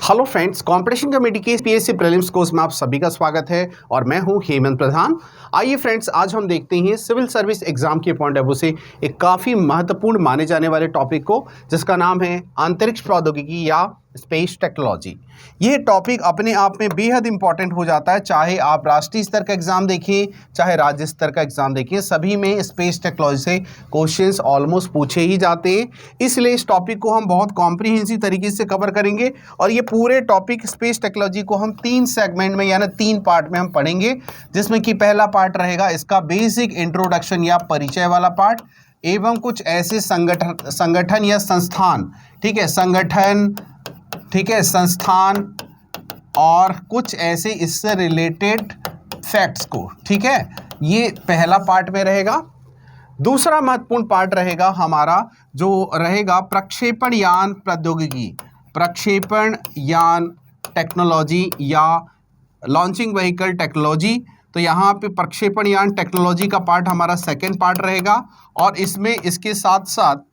Hello friends, competition committee के PSC prelims course में आप सभी का स्वागत है और मैं हूं हेमंत प्रधान। आइए फ्रेंड्स, आज हम देखते हैं सिविल सर्विस एग्जाम के पॉइंट ऑफ व्यू से एक काफ़ी महत्वपूर्ण माने जाने वाले टॉपिक को, जिसका नाम है अंतरिक्ष प्रौद्योगिकी या स्पेस टेक्नोलॉजी। ये टॉपिक अपने आप में बेहद इंपॉर्टेंट हो जाता है, चाहे आप राष्ट्रीय स्तर का एग्जाम देखें चाहे राज्य स्तर का एग्जाम देखें, सभी में स्पेस टेक्नोलॉजी से क्वेश्चंस ऑलमोस्ट पूछे ही जाते हैं। इसलिए इस टॉपिक को हम बहुत कॉम्प्रिहेंसिव तरीके से कवर करेंगे और ये पूरे टॉपिक स्पेस टेक्नोलॉजी को हम 3 सेगमेंट में यानी 3 पार्ट में हम पढ़ेंगे, जिसमें कि पहला पार्ट रहेगा इसका बेसिक इंट्रोडक्शन या परिचय वाला पार्ट, एवं कुछ ऐसे संगठन या संस्थान, ठीक है, संगठन, ठीक है, संस्थान और कुछ ऐसे इससे रिलेटेड फैक्ट्स को, ठीक है, ये पहला पार्ट में रहेगा। दूसरा महत्वपूर्ण पार्ट रहेगा हमारा जो रहेगा प्रक्षेपण यान प्रौद्योगिकी, प्रक्षेपण यान टेक्नोलॉजी या लॉन्चिंग व्हीकल टेक्नोलॉजी। तो यहाँ पे प्रक्षेपण यान टेक्नोलॉजी का पार्ट हमारा सेकंड पार्ट रहेगा और इसमें इसके साथ साथ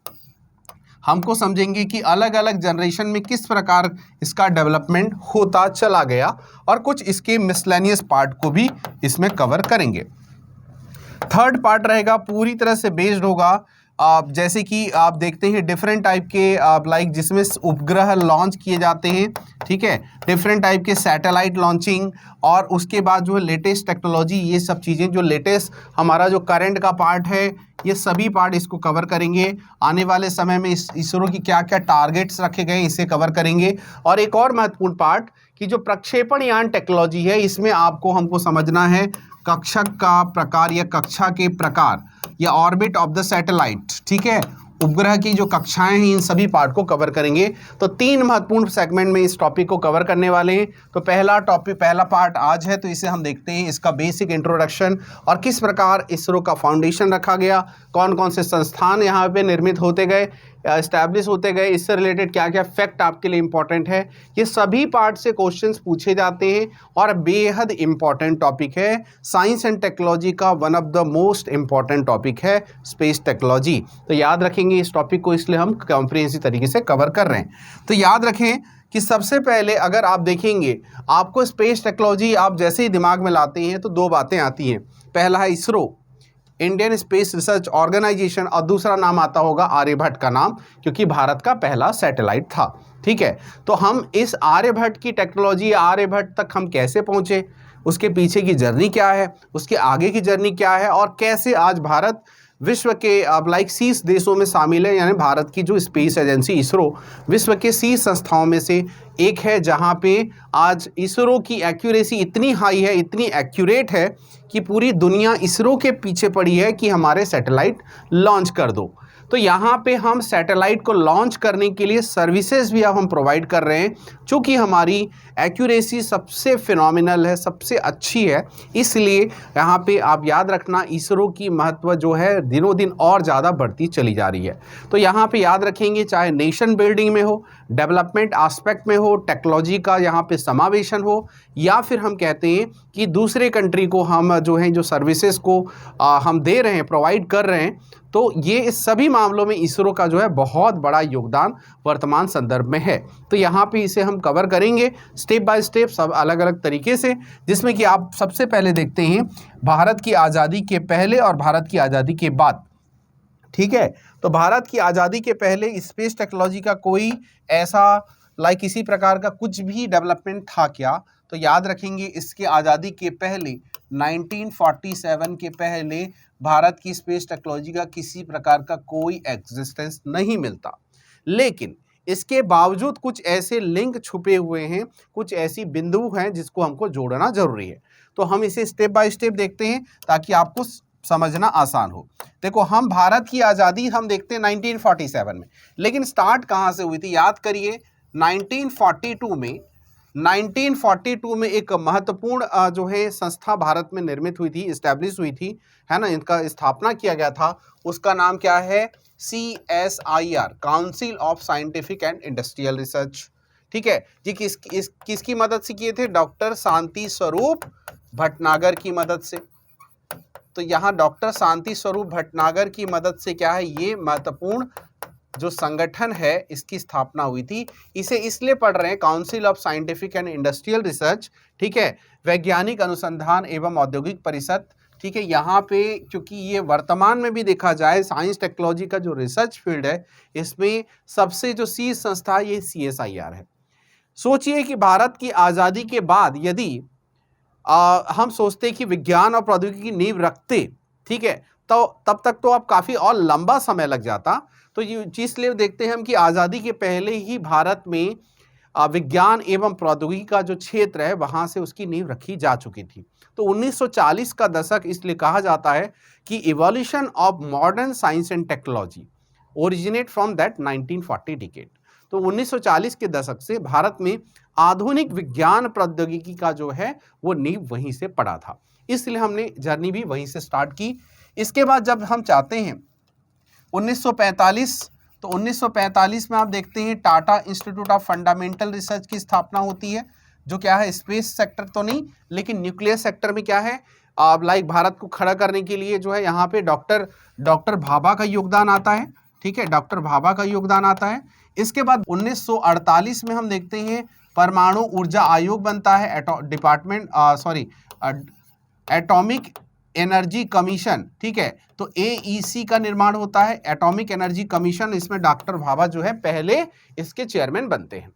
हमको समझेंगे कि अलग अलग जनरेशन में किस प्रकार इसका डेवलपमेंट होता चला गया और कुछ इसके मिसलेनियस पार्ट को भी इसमें कवर करेंगे। थर्ड पार्ट रहेगा पूरी तरह से बेस्ड होगा जैसे कि आप देखते हैं डिफरेंट टाइप के लाइक जिसमें उपग्रह लॉन्च किए जाते हैं, ठीक है, डिफरेंट टाइप के सैटेलाइट लॉन्चिंग और उसके बाद जो है लेटेस्ट टेक्नोलॉजी, ये सब चीज़ें जो लेटेस्ट हमारा जो करंट का पार्ट है, ये सभी पार्ट इसको कवर करेंगे। आने वाले समय में इसरो की क्या क्या टारगेट्स रखे गए इसे कवर करेंगे। और एक और महत्वपूर्ण पार्ट कि जो प्रक्षेपण यान टेक्नोलॉजी है, इसमें हमको समझना है कक्षक का प्रकार या कक्षा के प्रकार या ऑर्बिट ऑफ द सैटेलाइट, ठीक है, उपग्रह की जो कक्षाएं हैं, इन सभी पार्ट को कवर करेंगे। तो 3 महत्वपूर्ण सेगमेंट में इस टॉपिक को कवर करने वाले हैं। तो पहला पार्ट आज है, तो इसे हम देखते हैं इसका बेसिक इंट्रोडक्शन और किस प्रकार इसरो का फाउंडेशन रखा गया, कौन कौन से संस्थान यहाँ पे निर्मित होते गए, एस्टैब्लिश होते गए, इससे रिलेटेड क्या क्या फैक्ट आपके लिए इंपॉर्टेंट है, ये सभी पार्ट से क्वेश्चंस पूछे जाते हैं और बेहद इंपॉर्टेंट टॉपिक है। साइंस एंड टेक्नोलॉजी का one of the most important topic है स्पेस टेक्नोलॉजी। तो याद रखेंगे इस टॉपिक को, इसलिए हम कॉम्प्रिहेंसिव तरीके से कवर कर रहे हैं। तो याद रखें कि सबसे पहले अगर आप देखेंगे, आपको स्पेस टेक्नोलॉजी आप जैसे ही दिमाग में लाते हैं तो 2 बातें आती हैं। पहला है ISRO, Indian space research organisation, और दूसरा नाम आता होगा आर्यभट्ट का नाम, क्योंकि भारत का पहला सैटेलाइट था, ठीक है। तो हम इस आर्यभट्ट की टेक्नोलॉजी, आर्यभट्ट तक हम कैसे पहुंचे, उसके पीछे की जर्नी क्या है, उसके आगे की जर्नी क्या है और कैसे आज भारत विश्व के लाइक 30 देशों में शामिल है, यानी भारत की जो स्पेस एजेंसी इसरो विश्व के 30 संस्थाओं में से एक है, जहां पे आज इसरो की एक्यूरेसी इतनी हाई है, इतनी एक्यूरेट है कि पूरी दुनिया इसरो के पीछे पड़ी है कि हमारे सैटेलाइट लॉन्च कर दो। तो यहाँ पे हम सैटेलाइट को लॉन्च करने के लिए सर्विसेज भी अब हम प्रोवाइड कर रहे हैं, चूँकि हमारी एक्यूरेसी सबसे फिनोमिनल है, सबसे अच्छी है। इसलिए यहाँ पे आप याद रखना इसरो की महत्व जो है दिनों दिन और ज़्यादा बढ़ती चली जा रही है। तो यहाँ पे याद रखेंगे, चाहे नेशन बिल्डिंग में हो, डेवलपमेंट एस्पेक्ट में हो, टेक्नोलॉजी का यहाँ पे समावेशन हो, या फिर हम कहते हैं कि दूसरे कंट्री को हम जो है जो सर्विसेज को हम दे रहे हैं, प्रोवाइड कर रहे हैं, तो ये इस सभी मामलों में इसरो का जो है बहुत बड़ा योगदान वर्तमान संदर्भ में है। तो यहाँ पे इसे हम कवर करेंगे स्टेप बाय स्टेप, सब अलग अलग तरीके से, जिसमें कि आप सबसे पहले देखते हैं भारत की आज़ादी के पहले और भारत की आज़ादी के बाद, ठीक है। तो भारत की आज़ादी के पहले स्पेस टेक्नोलॉजी का कोई ऐसा लाइक किसी प्रकार का कुछ भी डेवलपमेंट था क्या? तो याद रखेंगे इसके आज़ादी के पहले 1947 के पहले भारत की स्पेस टेक्नोलॉजी का किसी प्रकार का कोई एग्जिस्टेंस नहीं मिलता। लेकिन इसके बावजूद कुछ ऐसे लिंक छुपे हुए हैं, कुछ ऐसी बिंदु हैं जिसको हमको जोड़ना जरूरी है। तो हम इसे स्टेप बाय स्टेप देखते हैं ताकि आपको समझना आसान हो। देखो, हम भारत की आज़ादी हम देखते हैं 1947 में, लेकिन स्टार्ट कहाँ से हुई थी? याद करिए 1942 में एक महत्वपूर्ण जो है संस्था भारत में निर्मित हुई थी, इस्टेब्लिश हुई थी, है ना, इनका स्थापना किया गया था। उसका नाम क्या है? CSIR, council of scientific and industrial research, ठीक है जी। किसकी मदद से किए थे? डॉक्टर शांति स्वरूप भटनागर की मदद से। तो यहाँ डॉक्टर शांति स्वरूप भटनागर की मदद से क्या है, ये महत्वपूर्ण जो संगठन है इसकी स्थापना हुई थी। इसे इसलिए पढ़ रहे हैं, council of scientific and industrial research, ठीक है, वैज्ञानिक अनुसंधान एवं औद्योगिक परिषद, ठीक है। यहाँ पे क्योंकि ये वर्तमान में भी देखा जाए साइंस टेक्नोलॉजी का जो रिसर्च फील्ड है, इसमें सबसे जो शीर्ष संस्था ये CSIR है। सोचिए कि भारत की आज़ादी के बाद यदि हम सोचते कि विज्ञान और प्रौद्योगिकी की नींव रखते, ठीक है, तो तब तक तो अब काफ़ी और लंबा समय लग जाता। तो ये चीज़ लिए देखते हैं हम कि आज़ादी के पहले ही भारत में विज्ञान एवं प्रौद्योगिकी का जो क्षेत्र है वहाँ से उसकी नींव रखी जा चुकी थी। तो 1940 का दशक इसलिए कहा जाता है कि evolution of modern science and technology originate from that 1940 decade. तो 1940 के दशक से भारत में आधुनिक विज्ञान प्रौद्योगिकी का जो है वो नींव वहीं से पड़ा था, इसलिए हमने जर्नी भी वहीं से स्टार्ट की। इसके बाद जब हम चाहते हैं 1945, तो 1945 में आप देखते हैं Tata institute of fundamental research की स्थापना होती है, जो क्या है स्पेस सेक्टर तो नहीं लेकिन न्यूक्लियर सेक्टर में क्या है लाइक भारत को खड़ा करने के लिए जो है यहाँ पे डॉक्टर भाभा का योगदान आता है, ठीक है, डॉक्टर भाभा का योगदान आता है। इसके बाद 1948 में हम देखते हैं परमाणु ऊर्जा आयोग बनता है, एटॉमिक एनर्जी कमीशन, ठीक है, तो AEC का निर्माण होता है, एटॉमिक एनर्जी कमीशन। इसमें डॉक्टर भाभा जो है पहले इसके चेयरमैन बनते हैं।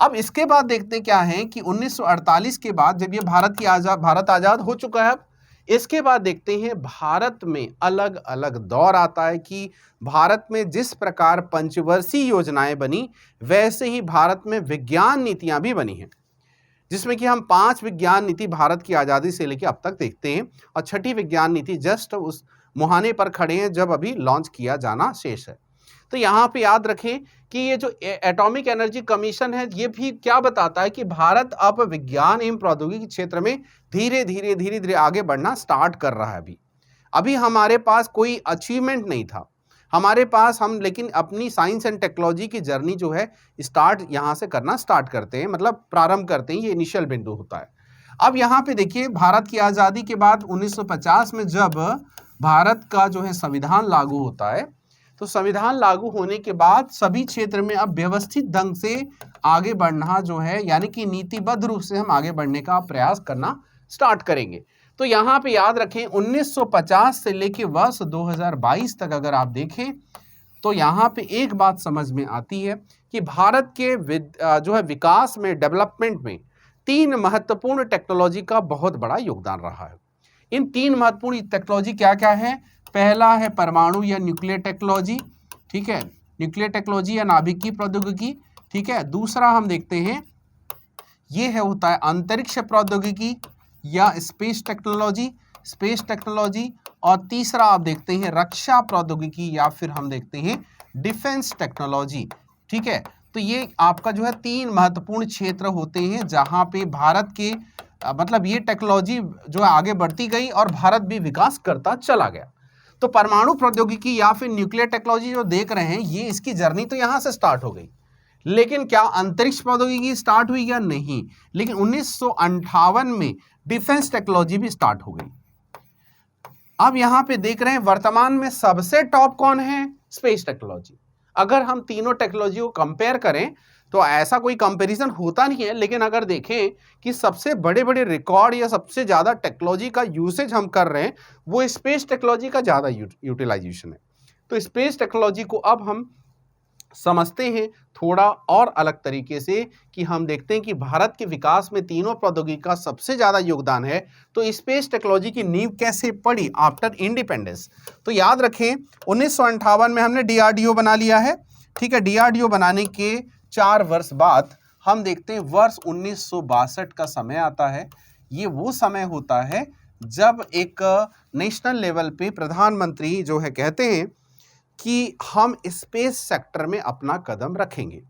अब इसके बाद देखते क्या है कि 1948 के बाद जब ये भारत आज़ाद हो चुका है, अब इसके बाद देखते हैं भारत में अलग अलग दौर आता है कि भारत में जिस प्रकार पंचवर्षीय योजनाएं बनी वैसे ही भारत में विज्ञान नीतियां भी बनी हैं, जिसमें कि हम 5 विज्ञान नीति भारत की आज़ादी से लेकर अब तक देखते हैं और 6ठी विज्ञान नीति जस्ट उस मुहाने पर खड़े हैं जब अभी लॉन्च किया जाना शेष है। तो यहाँ पे याद रखें कि ये जो एटॉमिक एनर्जी कमीशन है ये भी क्या बताता है कि भारत अब विज्ञान एवं प्रौद्योगिकी क्षेत्र में धीरे धीरे आगे बढ़ना स्टार्ट कर रहा है। अभी हमारे पास कोई अचीवमेंट नहीं था हमारे पास, हम लेकिन अपनी साइंस एंड टेक्नोलॉजी की जर्नी जो है स्टार्ट यहाँ से करना स्टार्ट करते हैं, मतलब प्रारंभ करते हैं, ये इनिशियल बिंदु होता है। अब यहाँ पे देखिए भारत की आज़ादी के बाद 1950 में जब भारत का जो है संविधान लागू होता है, तो संविधान लागू होने के बाद सभी क्षेत्र में अब व्यवस्थित ढंग से आगे बढ़ना जो है, यानी कि नीतिबद्ध रूप से हम आगे बढ़ने का प्रयास करना स्टार्ट करेंगे। तो यहाँ पे याद रखें 1950 से लेके वर्ष 2022 तक अगर आप देखें तो यहाँ पे एक बात समझ में आती है कि भारत के जो है विकास में, डेवलपमेंट में 3 महत्वपूर्ण टेक्नोलॉजी का बहुत बड़ा योगदान रहा है। इन 3 महत्वपूर्ण टेक्नोलॉजी क्या क्या है? पहला है परमाणु या न्यूक्लियर टेक्नोलॉजी, ठीक है, न्यूक्लियर टेक्नोलॉजी या नाभिकीय प्रौद्योगिकी, ठीक है। दूसरा हम देखते हैं ये है होता है अंतरिक्ष प्रौद्योगिकी या स्पेस टेक्नोलॉजी, और तीसरा आप देखते हैं रक्षा प्रौद्योगिकी या फिर हम देखते हैं डिफेंस टेक्नोलॉजी, ठीक है। तो ये आपका जो है 3 महत्वपूर्ण क्षेत्र होते हैं जहां पे भारत के मतलब ये टेक्नोलॉजी जो है आगे बढ़ती गई और भारत भी विकास करता चला गया। तो परमाणु प्रौद्योगिकी या फिर न्यूक्लियर टेक्नोलॉजी जो देख रहे हैं ये इसकी जर्नी तो यहाँ से स्टार्ट हो गई, लेकिन क्या अंतरिक्ष प्रौद्योगिकी स्टार्ट हुई या नहीं? लेकिन 1958 में डिफेंस टेक्नोलॉजी भी स्टार्ट हो गई। अब यहां पे देख रहे हैं वर्तमान में सबसे टॉप कौन है? Space technology. अगर हम तीनों टेक्नोलॉजी को कंपेयर करें तो ऐसा कोई कंपैरिजन होता नहीं है, लेकिन अगर देखें कि सबसे बड़े बड़े रिकॉर्ड या सबसे ज़्यादा टेक्नोलॉजी का यूसेज हम कर रहे हैं वो स्पेस टेक्नोलॉजी का ज़्यादा यूटिलाइजेशन है। तो स्पेस टेक्नोलॉजी को अब हम समझते हैं थोड़ा और अलग तरीके से कि हम देखते हैं कि भारत के विकास में तीनों प्रौद्योगिकी का सबसे ज़्यादा योगदान है। तो स्पेस टेक्नोलॉजी की नींव कैसे पड़ी आफ्टर इंडिपेंडेंस? तो याद रखें 1958 में हमने DRDO बना लिया है, ठीक है। DRDO बनाने के 4 वर्ष बाद हम देखते हैं वर्ष 1962 का समय आता है। ये वो समय होता है जब एक नेशनल लेवल पे प्रधानमंत्री जो है कहते हैं कि हम स्पेस सेक्टर में अपना कदम रखेंगे।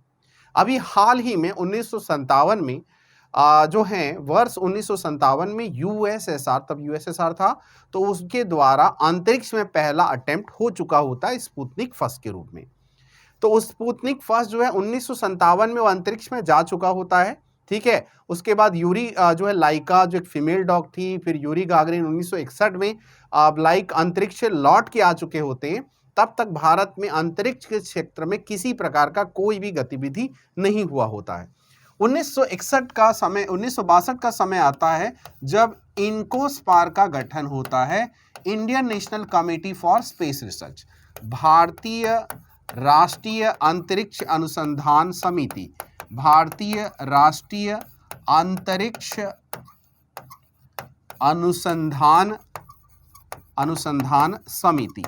अभी हाल ही में 1957 में जो है वर्ष 1957 में USSR, तब USSR था, तो उसके द्वारा अंतरिक्ष में पहला अटेम्प्ट हो चुका होता है स्पुतनिक फर्स्ट के रूप में। तो उस स्पुतनिक फर्स्ट जो है 1957 में वो अंतरिक्ष में जा चुका होता है, ठीक है। उसके बाद यूरी जो है लाइका जो एक फीमेल डॉग थी, फिर यूरी गागरिन 1961 में लाइक अंतरिक्ष से लौट के आ चुके होते हैं। तब तक भारत में अंतरिक्ष के क्षेत्र में किसी प्रकार का कोई भी गतिविधि नहीं हुआ होता है। 1961 का समय 1962 का समय आता है जब इनकोस्पार का गठन होता है, Indian national committee for space research, भारतीय राष्ट्रीय अंतरिक्ष अनुसंधान समिति, भारतीय राष्ट्रीय अंतरिक्ष अनुसंधान समिति।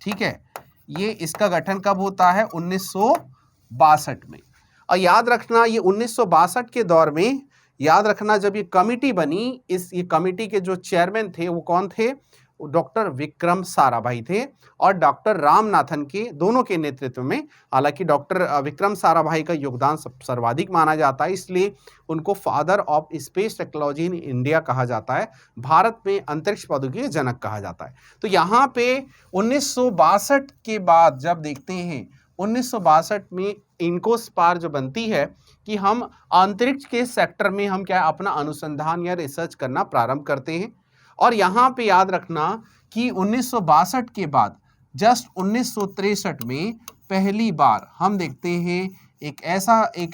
ठीक है, ये इसका गठन कब होता है? 1962 में। और याद रखना ये 1962 के दौर में, याद रखना जब ये कमिटी बनी, ये कमिटी के जो चेयरमैन थे वो कौन थे? डॉक्टर विक्रम साराभाई थे और डॉक्टर रामनाथन के, दोनों के नेतृत्व में। हालांकि डॉक्टर विक्रम साराभाई का योगदान सर्वाधिक माना जाता है, इसलिए उनको father of space technology in India कहा जाता है, भारत में अंतरिक्ष प्रौद्योगिकी के जनक कहा जाता है। तो यहाँ पे 1962 के बाद जब देखते हैं 1962 में इनकोस्पार जो बनती है कि हम अंतरिक्ष के सेक्टर में हम क्या अपना अनुसंधान या रिसर्च करना प्रारंभ करते हैं। और यहाँ पे याद रखना कि 1962 के बाद जस्ट 1963 में पहली बार हम देखते हैं एक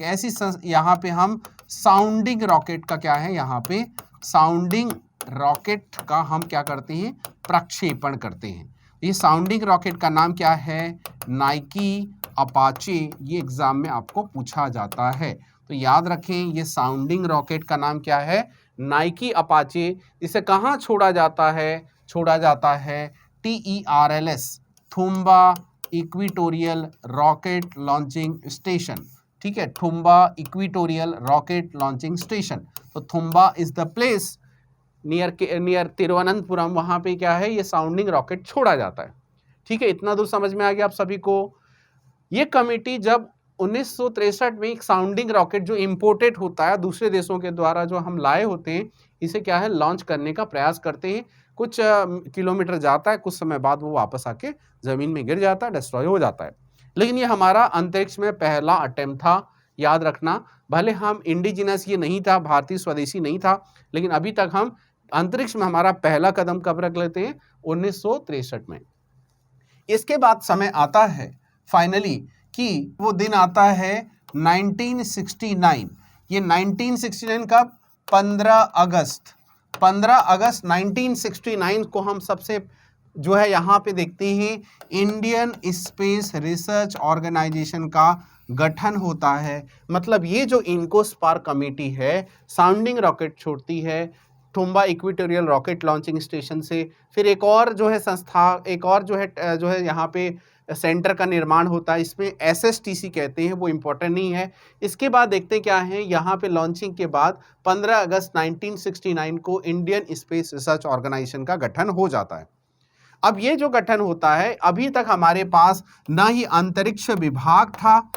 ऐसी यहाँ पे हम साउंडिंग रॉकेट का क्या है, यहाँ पे साउंडिंग रॉकेट का हम क्या करते हैं? प्रक्षेपण करते हैं। ये साउंडिंग रॉकेट का नाम क्या है? Nike Apache. ये एग्जाम में आपको पूछा जाता है, तो याद रखें ये साउंडिंग रॉकेट का नाम क्या है? Nike Apache. इसे कहाँ छोड़ा जाता है? छोड़ा जाता है TERLS, Thumba equatorial rocket launching station. ठीक है, Thumba equatorial rocket launching station. तो Thumba is the place near Thiruvananthapuram, वहाँ पे क्या है? ये साउंडिंग रॉकेट छोड़ा जाता है। ठीक है, इतना दूर समझ में आ गया आप सभी को? ये कमेटी जब 1963 में एक साउंडिंग रॉकेट जो इंपोर्टेड होता है दूसरे देशों के द्वारा, जो हम लाए होते हैं, इसे क्या है? लॉन्च करने का प्रयास करते हैं। कुछ किलोमीटर जाता है, कुछ समय बाद वो वापस आके ज़मीन में गिर जाता है, डिस्ट्रॉय हो जाता है। लेकिन ये हमारा अंतरिक्ष में पहला अटेम्प्ट था। याद रखना, भले हम इंडिजिनस ये नहीं था, भारतीय स्वदेशी नहीं था, लेकिन अभी तक हम अंतरिक्ष में हमारा पहला कदम कब रख लेते हैं? 1963 में। इसके बाद समय आता है फाइनली कि वो दिन आता है 1969। ये 1969 का 15 अगस्त 1969 को हम सबसे जो है यहाँ पे देखते हैं इंडियन स्पेस रिसर्च ऑर्गेनाइजेशन का गठन होता है। मतलब ये जो इनकोस्पार कमेटी है, साउंडिंग रॉकेट छोड़ती है Thumba equatorial rocket launching station से, फिर एक और जो है संस्था, एक और जो है यहाँ पे सेंटर का निर्माण होता है, इसमें SSTC कहते हैं, वो इम्पोर्टेंट नहीं है। इसके बाद देखते क्या है, यहाँ पे लॉन्चिंग के बाद 15 अगस्त 1969 को इंडियन स्पेस रिसर्च ऑर्गेनाइजेशन का गठन हो जाता है। अब ये जो गठन होता है, अभी तक हमारे पास ना ही अंतरिक्ष विभाग था,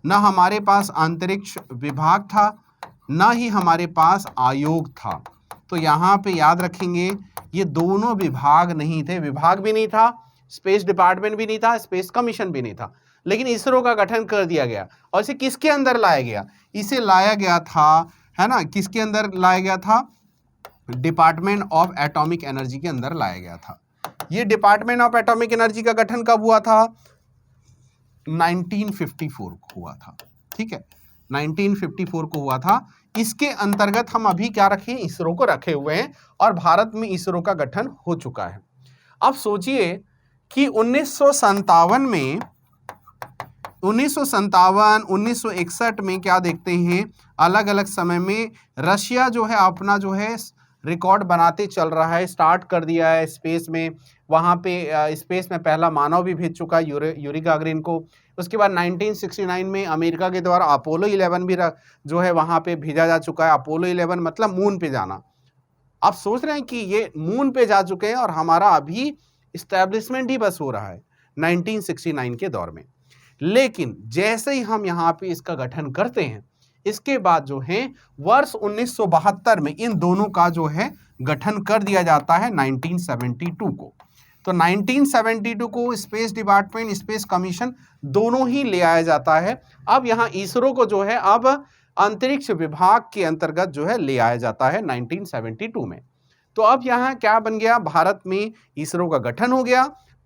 ना हमारे पास अंतरिक्ष विभाग था, ना ही हमारे पास आयोग था। तो यहाँ पे याद रखेंगे ये दोनों विभाग नहीं थे, विभाग भी नहीं था, स्पेस डिपार्टमेंट भी नहीं था, स्पेस कमीशन भी नहीं था, लेकिन इसरो का गठन कर दिया गया। और इसे किसके अंदर लाया गया? इसे लाया गया था, है ना, किसके अंदर लाया गया था? डिपार्टमेंट ऑफ एटॉमिक एनर्जी के अंदर लाया गया था। ये डिपार्टमेंट ऑफ एटॉमिक एनर्जी का गठन कब हुआ था? 1954 को हुआ था। ठीक है, 1954 को हुआ था। इसके अंतर्गत हम अभी क्या रखे? इसरो को रखे हुए हैं और भारत में इसरो का गठन हो चुका है। अब सोचिए कि 1957 में 1961 में क्या देखते हैं, अलग अलग समय में रशिया जो है अपना जो है रिकॉर्ड बनाते चल रहा है, स्टार्ट कर दिया है स्पेस में। वहाँ पे स्पेस में पहला मानव भी भेज चुका है, यूरी गागरिन को। उसके बाद 1969 में अमेरिका के द्वारा अपोलो 11 भी जो है वहाँ पे भेजा जा चुका है। अपोलो 11 मतलब मून पे जाना। आप सोच रहे हैं कि ये मून पे जा चुके हैं और हमारा अभी इस्टेब्लिशमेंट ही बस हो रहा है 1969 के दौर में। लेकिन जैसे ही हम यहाँ पे इसका गठन करते हैं, इसके बाद जो है वर्ष 1972 में इन दोनों का जो है गठन कर दिया जाता है 1972 को। तो 1972 को स्पेस डिपार्टमेंट, स्पेस कमीशन दोनों ही ले आया जाता है। अब यहाँ इसरो को जो है अब अंतरिक्ष विभाग के अंतर्गत जो है ले आया जाता है 1972 में। तो अब यहाँ क्या बन गया? भारत में इसरो का गठन हो गया।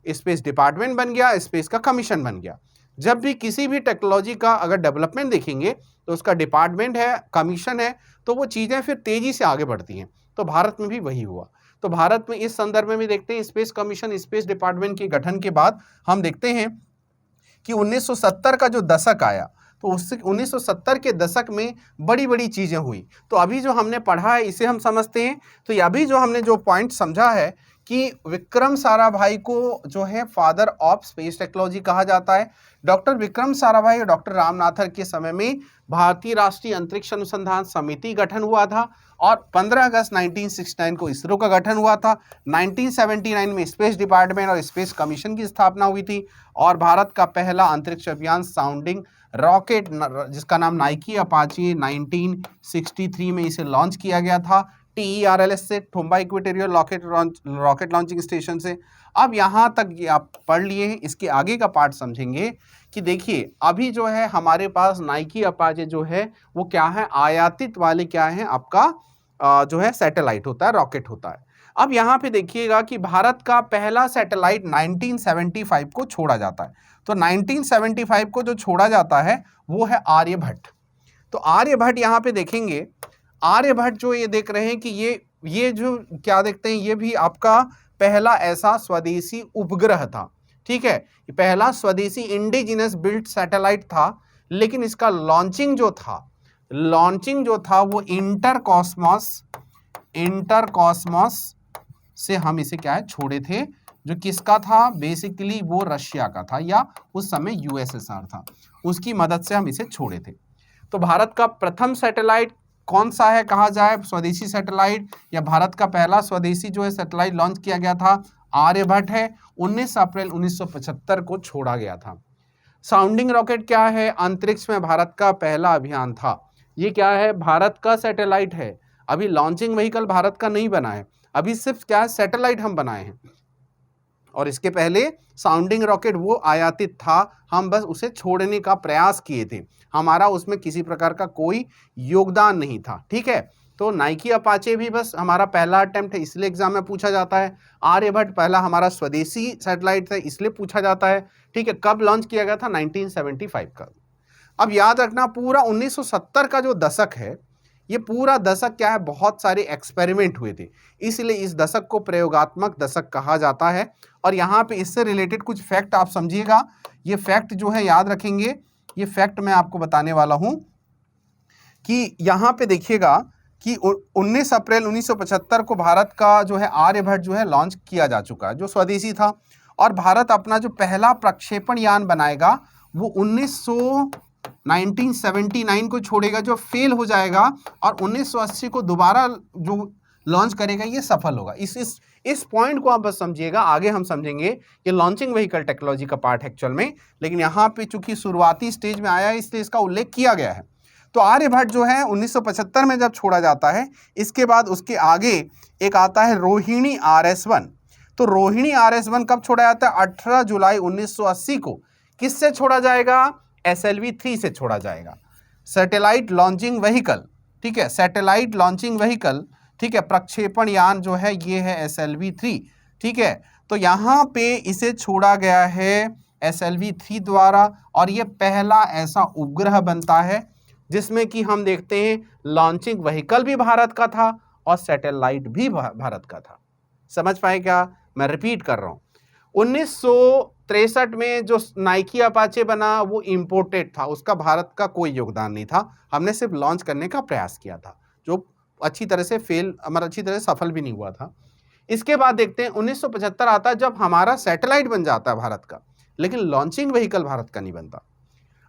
स्पेस डिपार्टमेंट बन गया, स्पेस का कमीशन बन गया। जब भी किसी भी टेक्नोलॉजी का अगर डेवलपमेंट देखेंगे तो उसका डिपार्टमेंट है, कमीशन है, तो वो चीज़ें फिर तेज़ी से आगे बढ़ती हैं। तो भारत में भी वही हुआ। तो भारत में इस संदर्भ में भी देखते हैं स्पेस कमीशन, स्पेस डिपार्टमेंट के गठन के बाद हम देखते हैं कि 1970 का जो दशक आया, तो उससे 1970 के दशक में बड़ी बड़ी चीज़ें हुई। तो अभी जो हमने पढ़ा है इसे हम समझते हैं। तो अभी जो हमने जो पॉइंट समझा है कि विक्रम साराभाई को जो है फादर ऑफ स्पेस टेक्नोलॉजी कहा जाता है। डॉक्टर विक्रम साराभाई और डॉक्टर रामनाथन के समय में भारतीय राष्ट्रीय अंतरिक्ष अनुसंधान समिति गठन हुआ था और 15 अगस्त 1969 को इसरो का गठन हुआ था। 1979 में स्पेस डिपार्टमेंट और स्पेस कमीशन की स्थापना हुई थी और भारत का पहला अंतरिक्ष अभियान साउंडिंग रॉकेट, जिसका नाम नाइकी अपाचे, 1963 में इसे लॉन्च किया गया था TERLS से, टोम्बा इक्वेटोरियल रॉकेट लॉन्चिंग स्टेशन से। अब यहाँ तक ये आप पढ़ लिए हैं, इसके आगे का पार्ट समझेंगे कि देखिए अभी जो है हमारे पास नाइकी अपाचे जो है वो क्या है, आयातित वाले क्या है आपका जो है सैटेलाइट होता है, रॉकेट होता है। अब यहाँ पे देखिएगा कि भारत का पहला सैटेलाइट 1975 को छोड़ा जाता है। तो 1975 को जो छोड़ा जाता है वो है आर्यभट्ट। तो आर्यभट्ट यहाँ पे देखेंगे, आर्यभट्ट जो ये देख रहे हैं कि ये जो क्या देखते हैं, ये भी आपका पहला ऐसा स्वदेशी उपग्रह था। ठीक है, ये पहला स्वदेशी इंडिजिनस बिल्ट सैटेलाइट था, लेकिन इसका लॉन्चिंग जो था वो इंटर कॉस्मॉस से हम इसे क्या है छोड़े थे, जो किसका था, बेसिकली वो रशिया का था या उस समय USSR था, उसकी मदद से हम इसे छोड़े थे। तो भारत का प्रथम सैटेलाइट कौन सा है कहा जाए, स्वदेशी सैटेलाइट या भारत का पहला स्वदेशी जो है सैटेलाइट लॉन्च किया गया था, आर्यभट्ट है। 19 अप्रैल 1975 को छोड़ा गया था। साउंडिंग रॉकेट क्या है, अंतरिक्ष में भारत का पहला अभियान था। ये क्या है, भारत का सैटेलाइट है। अभी लॉन्चिंग व्हीकल भारत का नहीं बना है, अभी सिर्फ क्या है सैटेलाइट हम बनाए हैं। और इसके पहले साउंडिंग रॉकेट वो आयातित था, हम बस उसे छोड़ने का प्रयास किए थे, हमारा उसमें किसी प्रकार का कोई योगदान नहीं था। ठीक है, तो नाइकी अपाचे भी बस हमारा पहला अटेम्प्ट है, इसलिए एग्जाम में पूछा जाता है। आर्यभट्ट पहला हमारा स्वदेशी सैटेलाइट था, इसलिए पूछा जाता है। ठीक है, कब लॉन्च किया गया था, 1975 का। अब याद रखना पूरा 1970 का जो दशक है, ये पूरा दशक क्या है, बहुत सारे एक्सपेरिमेंट हुए थे, इसलिए इस दशक को प्रयोगात्मक दशक कहा जाता है। और यहाँ पे इससे रिलेटेड कुछ फैक्ट आप समझिएगा, ये फैक्ट जो है याद रखेंगे, ये फैक्ट मैं आपको बताने वाला हूँ कि यहाँ पे देखिएगा कि 19 अप्रैल 1975 को भारत का जो है आर्यभट्ट जो है लॉन्च किया जा चुका है, जो स्वदेशी था। और भारत अपना जो पहला प्रक्षेपण यान बनाएगा वो 1979 को छोड़ेगा, जो फेल हो जाएगा, और 1980 को दोबारा जो लॉन्च करेगा ये सफल होगा। इस पॉइंट को आप बस समझिएगा, आगे हम समझेंगे ये लॉन्चिंग व्हीकल टेक्नोलॉजी का पार्ट है एक्चुअल में, लेकिन यहाँ पे चूंकि शुरुआती स्टेज में आया है इसलिए इसका उल्लेख किया गया है। तो आर्यभट्ट जो है 1975 में जब छोड़ा जाता है, इसके बाद उसके आगे एक आता है रोहिणी RS-1। तो रोहिणी RS-1 कब छोड़ा जाता है, 18 जुलाई 1980 को। किससे छोड़ा जाएगा, SLV-3 से छोड़ा जाएगा, सैटेलाइट लॉन्चिंग व्हीकल। ठीक है, सैटेलाइट लॉन्चिंग व्हीकल, ठीक है, प्रक्षेपण यान जो है ये है SLV-3। ठीक है, तो यहाँ पे इसे छोड़ा गया है SLV-3 द्वारा, और ये पहला ऐसा उपग्रह बनता है जिसमें कि हम देखते हैं लॉन्चिंग व्हीकल भी भारत का था और सैटेलाइट भी भारत का था। समझ पाए क्या, मैं रिपीट कर रहा हूँ। 1963 में जो नाइकी अपाचे बना वो इंपोर्टेड था, उसका भारत का कोई योगदान नहीं था, हमने सिर्फ लॉन्च करने का प्रयास किया था, जो अच्छी तरह से अच्छी तरह से सफल भी नहीं हुआ था। इसके बाद देखते हैं 1975 आता है, जब हमारा सैटेलाइट बन जाता है भारत का, लेकिन लॉन्चिंग व्हीकल भारत का नहीं बनता।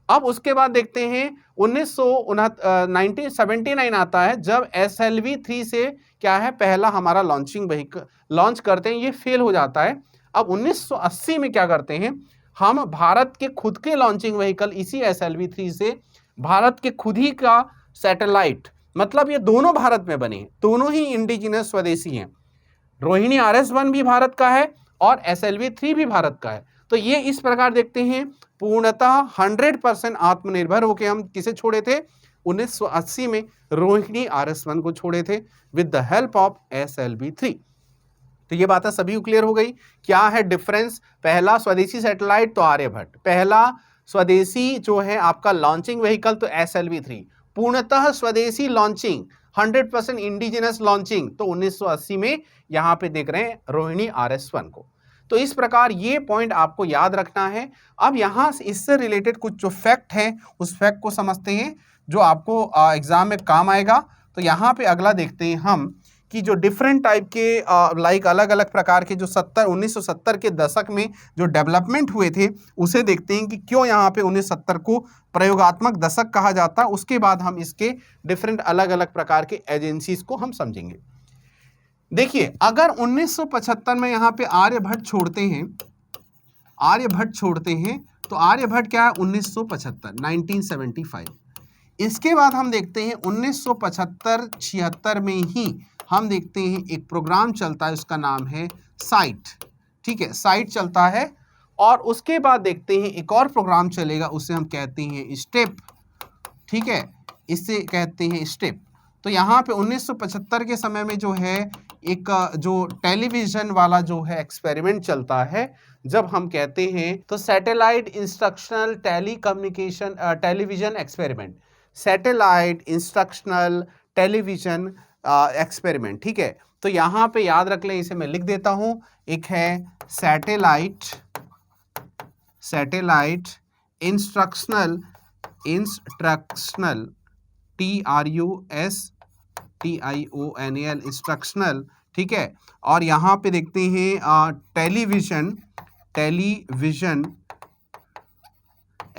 अब उसके बाद देखते हैं 1979 आता है, जब SLV-3 से क्या है पहला हमारा लॉन्चिंग व्हीकल लॉन्च करते हैं, ये फेल हो जाता है। अब 1980 में क्या करते हैं, हम भारत के खुद के लॉन्चिंग व्हीकल इसी SLV-3 से भारत के खुद ही का सैटेलाइट, मतलब ये दोनों भारत में बने हैं, दोनों ही इंडिजिनस स्वदेशी हैं। रोहिणी RS-1 भी भारत का है और SLV-3 भी भारत का है। तो ये इस प्रकार देखते हैं, पूर्णतः 100% आत्मनिर्भर होकर हम किसे छोड़े थे, 1980 में रोहिणी RS-1 को छोड़े थे with the help of SLV-3। तो ये बातें सभी को क्लियर हो गई। क्या है डिफरेंस? पहला स्वदेशी सैटेलाइट तो आर्यभट्ट, पहला स्वदेशी जो है आपका लॉन्चिंग व्हीकल तो SLV-3, पूर्णतः स्वदेशी लॉन्चिंग 100% इंडिजिनस लॉन्चिंग तो 1980 में यहां पे देख रहे हैं रोहिणी RS-1 को। तो इस प्रकार ये पॉइंट आपको याद रखना है। अब यहां से इससे रिलेटेड कुछ जो फैक्ट है उस फैक्ट को समझते हैं जो आपको एग्जाम में काम आएगा। तो यहाँ पे अगला देखते हैं हम कि जो डिफरेंट टाइप के लाइक अलग अलग प्रकार के जो 1970 के दशक में जो डेवलपमेंट हुए थे उसे देखते हैं कि क्यों यहाँ पे 1970 को प्रयोगात्मक दशक कहा जाता है। उसके बाद हम इसके डिफरेंट अलग अलग प्रकार के एजेंसीज को हम समझेंगे। देखिए, अगर 1975 में यहाँ पे आर्यभट्ट छोड़ते हैं तो आर्यभट्ट क्या है 1975 1975। इसके बाद हम देखते हैं 1975-76 में ही हम देखते हैं एक प्रोग्राम चलता है, उसका नाम है साइट। ठीक है, साइट चलता है। और उसके बाद देखते हैं एक और प्रोग्राम चलेगा, उसे हम कहते हैं स्टेप। ठीक है, इसे कहते हैं स्टेप। तो यहाँ पे 1975 के समय में जो है एक जो टेलीविजन वाला जो है एक्सपेरिमेंट चलता है, जब हम कहते हैं तो satellite instructional telecommunication television experiment, satellite instructional television experiment. ठीक है, तो यहाँ पे याद रख लें, इसे मैं लिख देता हूं। एक है सैटेलाइट इंस्ट्रक्शनल TRUSTIONAL इंस्ट्रक्शनल। ठीक है, और यहाँ पे देखते हैं टेलीविजन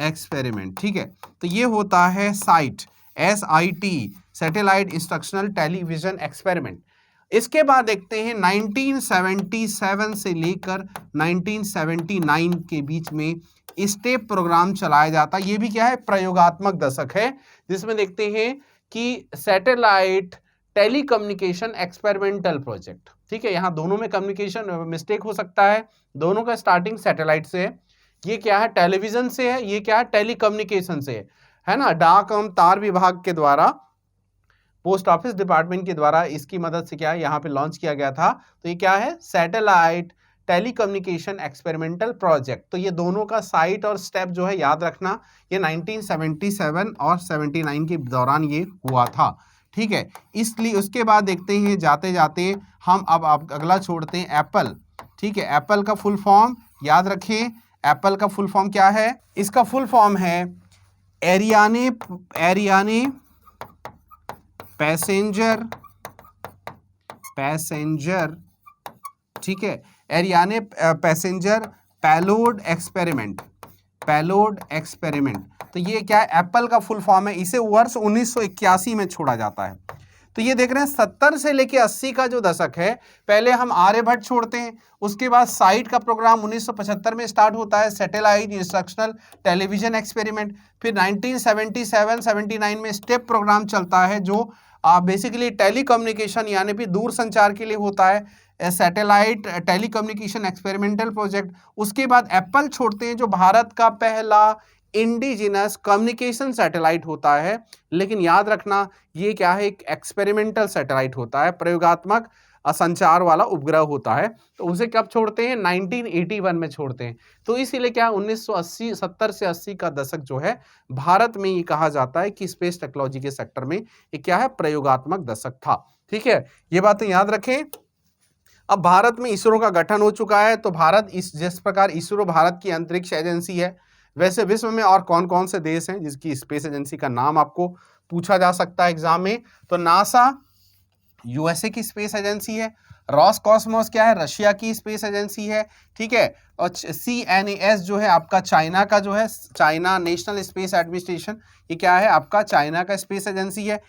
एक्सपेरिमेंट। ठीक है, तो ये होता है site, SIT, satellite instructional television experiment. इसके बाद देखते हैं 1977 से लेकर 1979 के बीच में स्टेप प्रोग्राम चलाया जाता है। ये भी क्या है, प्रयोगात्मक दशक है, जिसमें देखते हैं कि सैटेलाइट टेलीकम्युनिकेशन एक्सपेरिमेंटल प्रोजेक्ट। ठीक है, यहाँ दोनों में कम्युनिकेशन मिस्टेक हो सकता है, दोनों का स्टार्टिंग सैटेलाइट से है। ये क्या है, टेलीविजन से है, ये क्या है, टेलीकम्युनिकेशन से है ना। डाक एवं तार विभाग के द्वारा, पोस्ट ऑफिस डिपार्टमेंट के द्वारा इसकी मदद से क्या है यहाँ पे लॉन्च किया गया था। तो ये क्या है, सैटेलाइट टेलीकम्युनिकेशन एक्सपेरिमेंटल प्रोजेक्ट। तो ये दोनों का साइट और स्टेप जो है याद रखना, ये 1977 और 79 के दौरान ये हुआ था। ठीक है, इसलिए उसके बाद देखते हैं जाते जाते हम अब अगला छोड़ते हैं एप्पल। ठीक है, एप्पल का फुल फॉर्म याद रखें। एप्पल का फुल फॉर्म क्या है, इसका फुल फॉर्म है एरियाने पैसेंजर। ठीक है, एरियाने पैसेंजर पेलोड एक्सपेरिमेंट। तो ये क्या है, एप्पल का फुल फॉर्म है। इसे वर्ष 1981 में छोड़ा जाता है। तो ये देख रहे हैं 70 से लेके 80 का जो दशक है, पहले हम आर्यभट्ट छोड़ते हैं, उसके बाद साइट का प्रोग्राम 1975 में स्टार्ट होता है, सैटेलाइट इंस्ट्रक्शनल टेलीविजन एक्सपेरिमेंट। फिर 1977-79 में स्टेप प्रोग्राम चलता है, जो बेसिकली टेलीकम्युनिकेशन यानी कि दूर संचार के लिए होता है, सैटेलाइट टेलीकम्युनिकेशन एक्सपेरिमेंटल प्रोजेक्ट। उसके बाद एप्पल छोड़ते हैं, जो भारत का पहला इंडिजिनस कम्युनिकेशन सैटेलाइट होता है। लेकिन याद रखना, ये क्या है, एक एक्सपेरिमेंटल सैटेलाइट होता है, प्रयोगात्मक संचार वाला उपग्रह होता है। तो उसे कब छोड़ते हैं, 1981 में छोड़ते हैं। तो इसीलिए क्या 1980 70 से 80 का दशक जो है भारत में ये कहा जाता है कि स्पेस टेक्नोलॉजी के सेक्टर में ये क्या है, प्रयोगात्मक दशक था। ठीक है, ये बातें याद रखें। अब भारत में इसरो का गठन हो चुका है। तो भारत जिस प्रकार इसरो भारत की अंतरिक्ष एजेंसी है, वैसे विश्व में और कौन कौन से देश हैं जिसकी स्पेस एजेंसी का नाम आपको पूछा जा सकता है एग्जाम में। तो नासा USA की स्पेस एजेंसी है, रॉसकॉस्मोस क्या है, रशिया की स्पेस एजेंसी है। ठीक है, और CNAS जो है आपका चाइना का जो है, चाइना नेशनल स्पेस एडमिनिस्ट्रेशन, ये क्या है आपका चाइना का स्पेस एजेंसी है।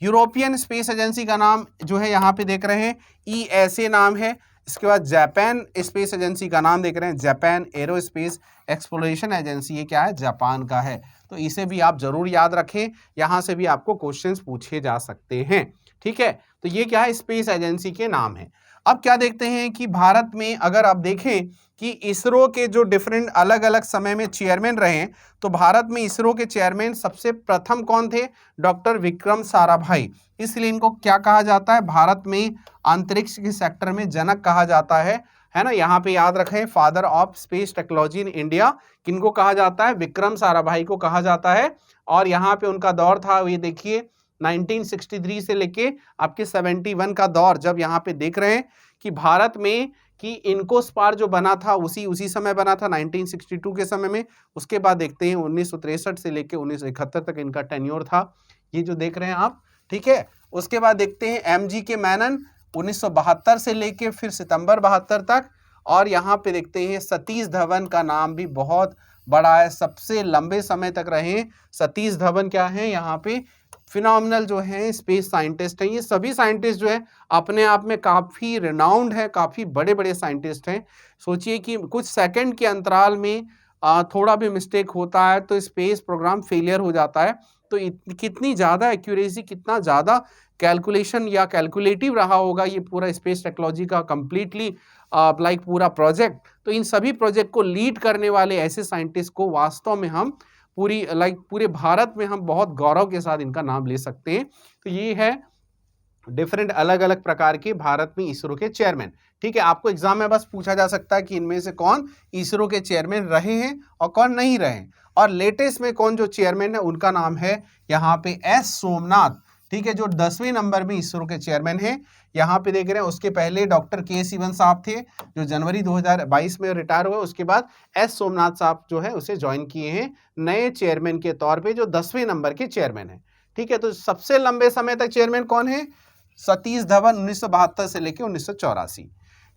यूरोपियन स्पेस एजेंसी का नाम जो है यहाँ पे देख रहे हैं ESA नाम है। इसके बाद जापान स्पेस एजेंसी का नाम देख रहे हैं, जापान एरोस्पेस एक्सप्लोरेशन एजेंसी, ये क्या है, जापान का है। तो इसे भी आप जरूर याद रखें, यहाँ से भी आपको क्वेश्चंस पूछे जा सकते हैं। ठीक है, तो ये क्या है, स्पेस एजेंसी के नाम है। अब क्या देखते हैं कि भारत में अगर आप देखें कि इसरो के जो डिफरेंट अलग अलग समय में चेयरमैन रहे हैं, तो भारत में इसरो के चेयरमैन सबसे प्रथम कौन थे? डॉक्टर विक्रम साराभाई। इसलिए इनको क्या कहा जाता है? भारत में अंतरिक्ष के सेक्टर में जनक कहा जाता है ना। यहाँ पे याद रखें, father of space technology in India किनको कहा जाता है? विक्रम साराभाई को कहा जाता है। और यहाँ पे उनका दौर था, ये देखिए 1963 से लेके आपके 71 का दौर, जब यहाँ पे देख रहे हैं कि भारत में कि इनकोस्पार जो बना था उसी समय बना था 1962 के समय में। उसके बाद देखते हैं 1963 से लेके 1971 तक इनका टेन्योर था, ये जो देख रहे हैं आप, ठीक है। उसके बाद देखते हैं एमजी के मैनन 1972 से लेके फिर सितंबर 72 तक। और यहाँ पे देखते हैं सतीश धवन का नाम भी बहुत बड़ा है, सबसे लंबे समय तक रहे सतीश धवन। क्या है यहाँ पे? फिनोमिनल जो है स्पेस साइंटिस्ट हैं। ये सभी साइंटिस्ट जो है अपने आप में काफ़ी रिनाउंड है, काफ़ी बड़े बड़े साइंटिस्ट हैं। सोचिए कि कुछ सेकंड के अंतराल में थोड़ा भी मिस्टेक होता है तो स्पेस प्रोग्राम फेलियर हो जाता है। तो कितनी ज़्यादा एक्यूरेसी, कितना ज़्यादा कैलकुलेशन या कैलकुलेटिव रहा होगा ये पूरा स्पेस टेक्नोलॉजी का कंप्लीटली लाइक पूरा प्रोजेक्ट। तो इन सभी प्रोजेक्ट को लीड करने वाले ऐसे साइंटिस्ट को वास्तव में हम पूरे भारत में हम बहुत गौरव के साथ इनका नाम ले सकते हैं। तो ये है डिफरेंट अलग अलग प्रकार के भारत में इसरो के चेयरमैन, ठीक है। आपको एग्जाम में बस पूछा जा सकता है कि इनमें से कौन इसरो के चेयरमैन रहे हैं और कौन नहीं रहे हैं। और लेटेस्ट में कौन जो चेयरमैन है उनका नाम है यहाँ पे एस सोमनाथ, ठीक है, जो 10वें नंबर में इसरो के चेयरमैन हैं। यहाँ पे देख रहे हैं उसके पहले डॉक्टर के सिवन साहब थे जो जनवरी 2022 में रिटायर हुए। उसके बाद एस सोमनाथ साहब जो है उसे ज्वाइन किए हैं नए चेयरमैन के तौर पे, जो 10वें नंबर के चेयरमैन है, ठीक है। तो सबसे लंबे समय तक चेयरमैन कौन है? सतीश धवन 1972 से लेकर 1984।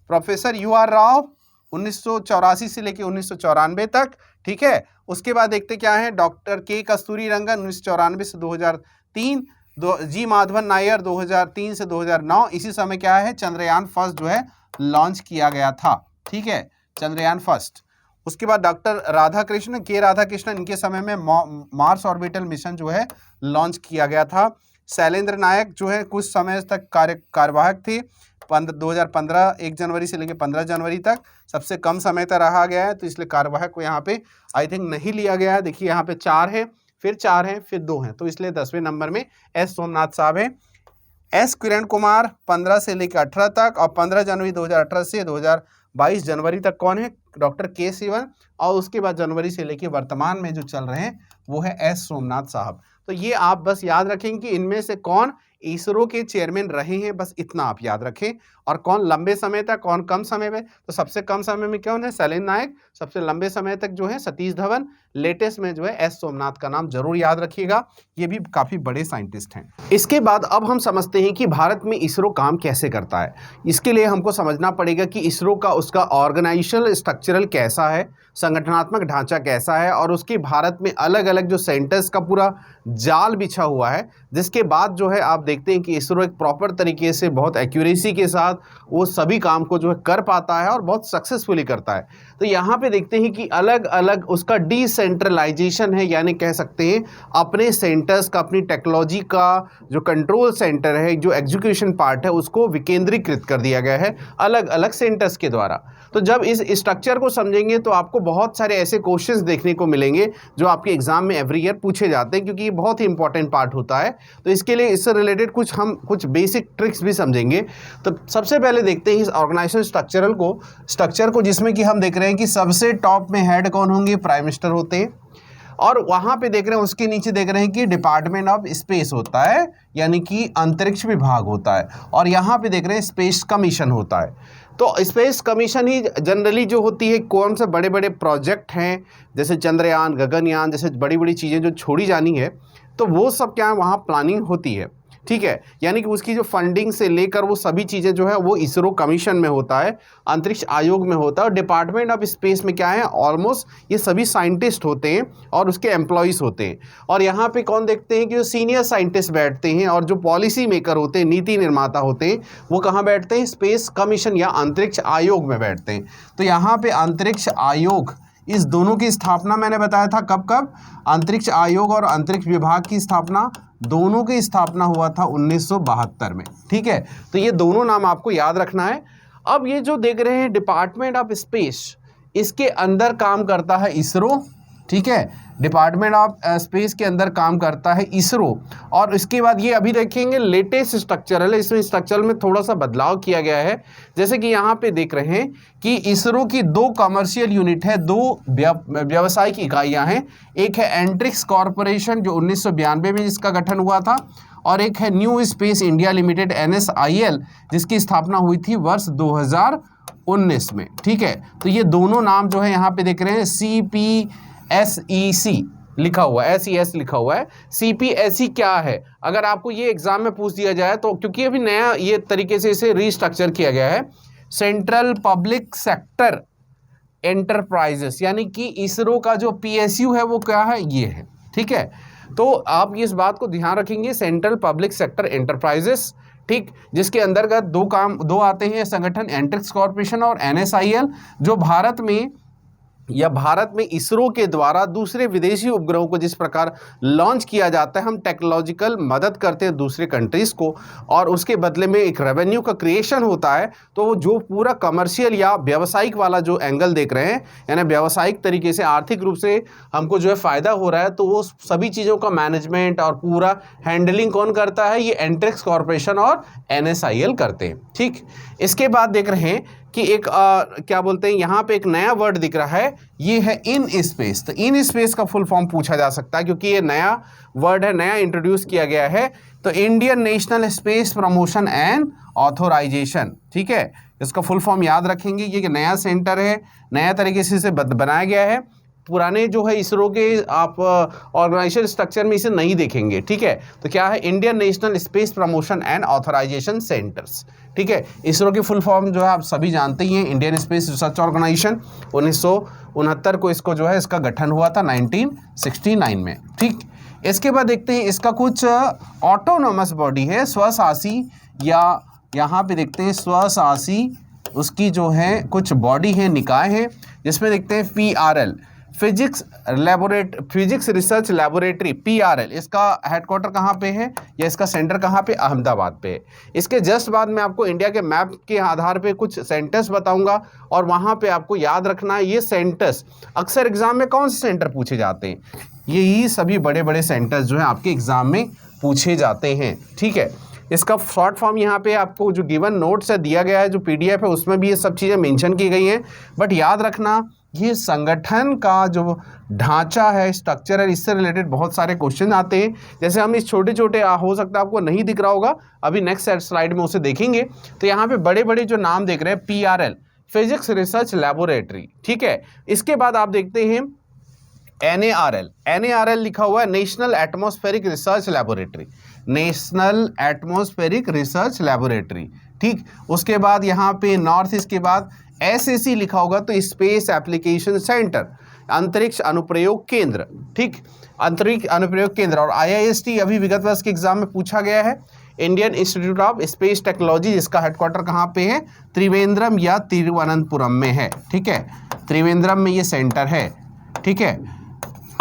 प्रोफेसर यू आर राव 1984 से लेकर 1994 तक, ठीक है। उसके बाद देखते क्या है, डॉक्टर के कस्तूरी रंगन 1994 से 2003, जी माधवन नायर 2003 से 2009। इसी समय क्या है, चंद्रयान फर्स्ट जो है लॉन्च किया गया था, ठीक है, चंद्रयान फर्स्ट। उसके बाद डॉक्टर राधाकृष्णन, के राधाकृष्णन, इनके समय में मार्स ऑर्बिटल मिशन जो है लॉन्च किया गया था। शैलेंद्र नायक जो है कुछ समय तक कार्यवाहक थे, 2015 1 जनवरी से लेकर 15 जनवरी तक, सबसे कम समय तक रहा गया है, तो इसलिए कार्यवाहक को यहाँ पे आई थिंक नहीं लिया गया है। देखिए यहाँ पे 4 है, फिर 4 हैं, फिर 2 हैं, तो इसलिए 10वें नंबर में एस सोमनाथ साहब हैं। एस किरण कुमार 15 से लेकर 18 तक, और 15 जनवरी 2018 से 2022 जनवरी तक कौन है? डॉक्टर के सिवन। और उसके बाद जनवरी से लेकर वर्तमान में जो चल रहे हैं वो है एस सोमनाथ साहब। तो ये आप बस याद रखें कि इनमें से कौन इसरो के चेयरमैन रहे हैं, बस इतना आप याद रखें। और कौन लंबे समय तक, कौन कम समय में, तो सबसे कम समय में कौन है? शैलेंद्र नायक। सबसे लंबे समय तक जो है सतीश धवन। लेटेस्ट में जो है एस सोमनाथ का नाम जरूर याद रखिएगा, ये भी काफ़ी बड़े साइंटिस्ट हैं। इसके बाद अब हम समझते हैं कि भारत में इसरो काम कैसे करता है। इसके लिए हमको समझना पड़ेगा कि इसरो का उसका ऑर्गेनाइजेशनल स्ट्रक्चरल कैसा है, संगठनात्मक ढांचा कैसा है, और उसके भारत में अलग अलग जो सेंटर्स का पूरा जाल बिछा हुआ है, जिसके बाद जो है आप देखते हैं कि इसरो एक प्रॉपर तरीके से बहुत एक्यूरेसी के साथ वो सभी काम को जो है कर पाता है और बहुत सक्सेसफुली करता है। तो यहाँ पे देखते हैं कि अलग अलग उसका डिसेंट्रलाइजेशन है, यानी कह सकते हैं अपने सेंटर्स का, अपनी टेक्नोलॉजी का जो कंट्रोल सेंटर है, जो एग्जीक्यूशन पार्ट है, उसको विकेंद्रीकृत कर दिया गया है अलग अलग सेंटर्स के द्वारा। तो जब इस स्ट्रक्चर को समझेंगे तो आपको बहुत सारे ऐसे क्वेश्चंस देखने को मिलेंगे जो आपके एग्जाम में एवरी ईयर पूछे जाते हैं, क्योंकि ये बहुत ही इंपॉर्टेंट पार्ट होता है। तो इसके लिए इससे रिलेटेड कुछ बेसिक ट्रिक्स भी समझेंगे। तो सबसे पहले देखते हैं इस ऑर्गेनाइजेशन स्ट्रक्चर को, जिसमें कि हम देख रहे हैं कि सबसे टॉप में हेड कौन होंगे? प्राइम मिनिस्टर होते हैं। और वहाँ पे देख रहे हैं उसके नीचे देख रहे हैं कि डिपार्टमेंट ऑफ स्पेस होता है, यानी कि अंतरिक्ष विभाग होता है। और यहाँ पे देख रहे हैं स्पेस कमीशन होता है। तो स्पेस कमीशन ही जनरली जो होती है, कौन से बड़े बड़े प्रोजेक्ट हैं जैसे चंद्रयान, गगनयान जैसे बड़ी बड़ी चीज़ें जो छोड़ी जानी है, तो वो सब क्या है वहाँ प्लानिंग होती है, ठीक है। यानी कि उसकी जो फंडिंग से लेकर वो सभी चीज़ें जो है वो इसरो कमीशन में होता है, अंतरिक्ष आयोग में होता है। और डिपार्टमेंट ऑफ स्पेस में क्या है, ऑलमोस्ट ये सभी साइंटिस्ट होते हैं और उसके एम्प्लॉयज़ होते हैं। और यहाँ पे कौन देखते हैं कि जो सीनियर साइंटिस्ट बैठते हैं और जो पॉलिसी मेकर होते हैं, नीति निर्माता होते हैं, वो कहाँ बैठते हैं? स्पेस कमीशन या अंतरिक्ष आयोग में बैठते हैं। तो यहाँ पे अंतरिक्ष आयोग, इस दोनों की स्थापना मैंने बताया था कब, अंतरिक्ष आयोग और अंतरिक्ष विभाग की स्थापना दोनों की स्थापना हुआ था 1972 में। ठीक है, तो ये दोनों नाम आपको याद रखना है। अब ये जो देख रहे हैं डिपार्टमेंट ऑफ स्पेस, इसके अंदर काम करता है इसरो। ठीक है, डिपार्टमेंट ऑफ स्पेस के अंदर काम करता है इसरो। और इसके बाद ये अभी देखेंगे लेटेस्ट स्ट्रक्चर है, इसमें स्ट्रक्चर में थोड़ा सा बदलाव किया गया है। जैसे कि यहाँ पे देख रहे हैं कि इसरो की 2 कमर्शियल यूनिट है, 2 व्यावसायिक इकाइयाँ हैं। एक है एंट्रिक्स कॉरपोरेशन जो 1992 में जिसका गठन हुआ था, और एक है new space India limited NSIL जिसकी स्थापना हुई थी वर्ष 2019 में। ठीक है, तो ये दोनों नाम जो है यहाँ पे देख रहे हैं CPSEC लिखा हुआ है, SES लिखा हुआ है। CPSE क्या है, अगर आपको ये एग्जाम में पूछ दिया जाए तो, क्योंकि अभी नया ये तरीके से इसे रीस्ट्रक्चर किया गया है, सेंट्रल पब्लिक सेक्टर एंटरप्राइजेस, यानी कि इसरो का जो PSU है वो क्या है, ये है। ठीक है, तो आप इस बात को ध्यान रखेंगे, सेंट्रल पब्लिक सेक्टर एंटरप्राइजेस, ठीक, जिसके अंतर्गत दो आते हैं संगठन, एंट्रिक्स कॉर्पोरेशन और NSIL, जो भारत में इसरो के द्वारा दूसरे विदेशी उपग्रहों को जिस प्रकार लॉन्च किया जाता है, हम टेक्नोलॉजिकल मदद करते हैं दूसरे कंट्रीज़ को, और उसके बदले में एक रेवेन्यू का क्रिएशन होता है। तो जो पूरा कमर्शियल या व्यावसायिक वाला जो एंगल देख रहे हैं, यानी व्यावसायिक तरीके से आर्थिक रूप से हमको जो है फ़ायदा हो रहा है, तो वो सभी चीज़ों का मैनेजमेंट और पूरा हैंडलिंग कौन करता है, ये एंट्रिक्स कॉर्पोरेशन और NSIL करते हैं। ठीक, इसके बाद देख रहे हैं कि एक क्या बोलते हैं, यहाँ पे एक नया वर्ड दिख रहा है, ये है इन स्पेस। तो इन स्पेस का फुल फॉर्म पूछा जा सकता है, क्योंकि ये नया वर्ड है, नया इंट्रोड्यूस किया गया है। तो Indian national space promotion and authorisation. ठीक है, इसका फुल फॉर्म याद रखेंगे, ये नया सेंटर है, नया तरीके से इसे बनाया गया है। पुराने जो है इसरो के आप ऑर्गेनाइजेशन स्ट्रक्चर में इसे नहीं देखेंगे। ठीक है, तो क्या है, Indian national space promotion and authorisation centres. ठीक है, इसरो की फुल फॉर्म जो है आप सभी जानते ही हैं, इंडियन स्पेस रिसर्च ऑर्गेनाइजेशन। 1969 को इसको जो है इसका गठन हुआ था 1969 में। ठीक, इसके बाद देखते हैं इसका कुछ ऑटोनोमस बॉडी है, स्वशासी, या यहाँ पे देखते हैं स्वशासी, उसकी जो है कुछ बॉडी है, निकाय है, जिसमें देखते हैं PRL, physics research laboratory, PRL, इसका हेडक्वार्टर कहाँ पे है या इसका सेंटर कहाँ पे, अहमदाबाद पे है। इसके जस्ट बाद मैं आपको इंडिया के मैप के आधार पे कुछ सेंटर्स बताऊंगा, और वहाँ पे आपको याद रखना है ये सेंटर्स अक्सर एग्जाम में कौन से सेंटर पूछे जाते हैं, यही सभी बड़े बड़े सेंटर्स जो है आपके एग्जाम में पूछे जाते हैं। ठीक है, इसका शॉर्ट फॉर्म यहाँ पे आपको जो गिवन नोट्स है दिया गया है, जो PDF है उसमें भी ये सब चीज़ें मेंशन की गई हैं। बट याद रखना, ये संगठन का जो ढांचा है, स्ट्रक्चर है, इससे रिलेटेड बहुत सारे क्वेश्चन आते हैं। जैसे हम इस छोटे छोटे, हो सकता है आपको नहीं दिख रहा होगा, अभी नेक्स्ट स्लाइड में उसे देखेंगे। तो यहाँ पे बड़े बड़े जो नाम देख रहे हैं, PRL, फिजिक्स रिसर्च लैबोरेटरी। ठीक है, इसके बाद आप देखते हैं NARL लिखा हुआ है, national atmospheric research laboratory, national atmospheric research laboratory. ठीक, उसके बाद यहाँ पे नॉर्थ ईस्ट के बाद SAC लिखा होगा, तो स्पेस एप्लीकेशन सेंटर, अंतरिक्ष अनुप्रयोग केंद्र। ठीक, अंतरिक्ष अनुप्रयोग केंद्र। और IIST अभी विगत वर्ष के एग्जाम में पूछा गया है, Indian institute of space technology, जिसका हेडक्वार्टर कहाँ पे है, त्रिवेंद्रम या तिरुवनंतपुरम में है। ठीक है, त्रिवेंद्रम में ये सेंटर है। ठीक है,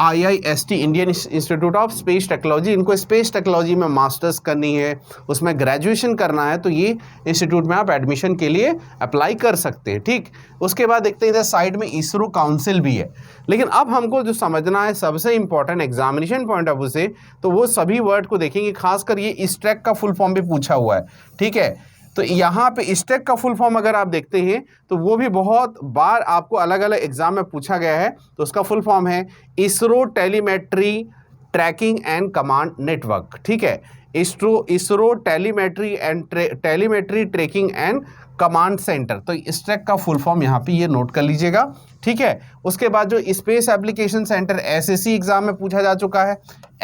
IIST, Indian institute of space technology, इनको स्पेस टेक्नोलॉजी में मास्टर्स करनी है, उसमें ग्रेजुएशन करना है, तो ये इंस्टीट्यूट में आप एडमिशन के लिए अप्लाई कर सकते हैं। ठीक, उसके बाद देखते हैं इधर साइड में इसरो काउंसिल भी है। लेकिन अब हमको जो समझना है सबसे important examination point of view से, तो वो सभी वर्ड को देखेंगे, खासकर ये ISTREC का फुल फॉर्म भी पूछा हुआ है। ठीक है, तो यहाँ पे ISTREC का फुल फॉर्म अगर आप देखते हैं तो वो भी बहुत बार आपको अलग अलग एग्जाम में पूछा गया है। तो उसका फुल फॉर्म है ISRO telemetry tracking and command network. ठीक है, ISRO telemetry tracking and command centre. तो ISTREC का फुल फॉर्म यहाँ पे ये नोट कर लीजिएगा। ठीक है, उसके बाद जो space application centre SAC exam में पूछा जा चुका है,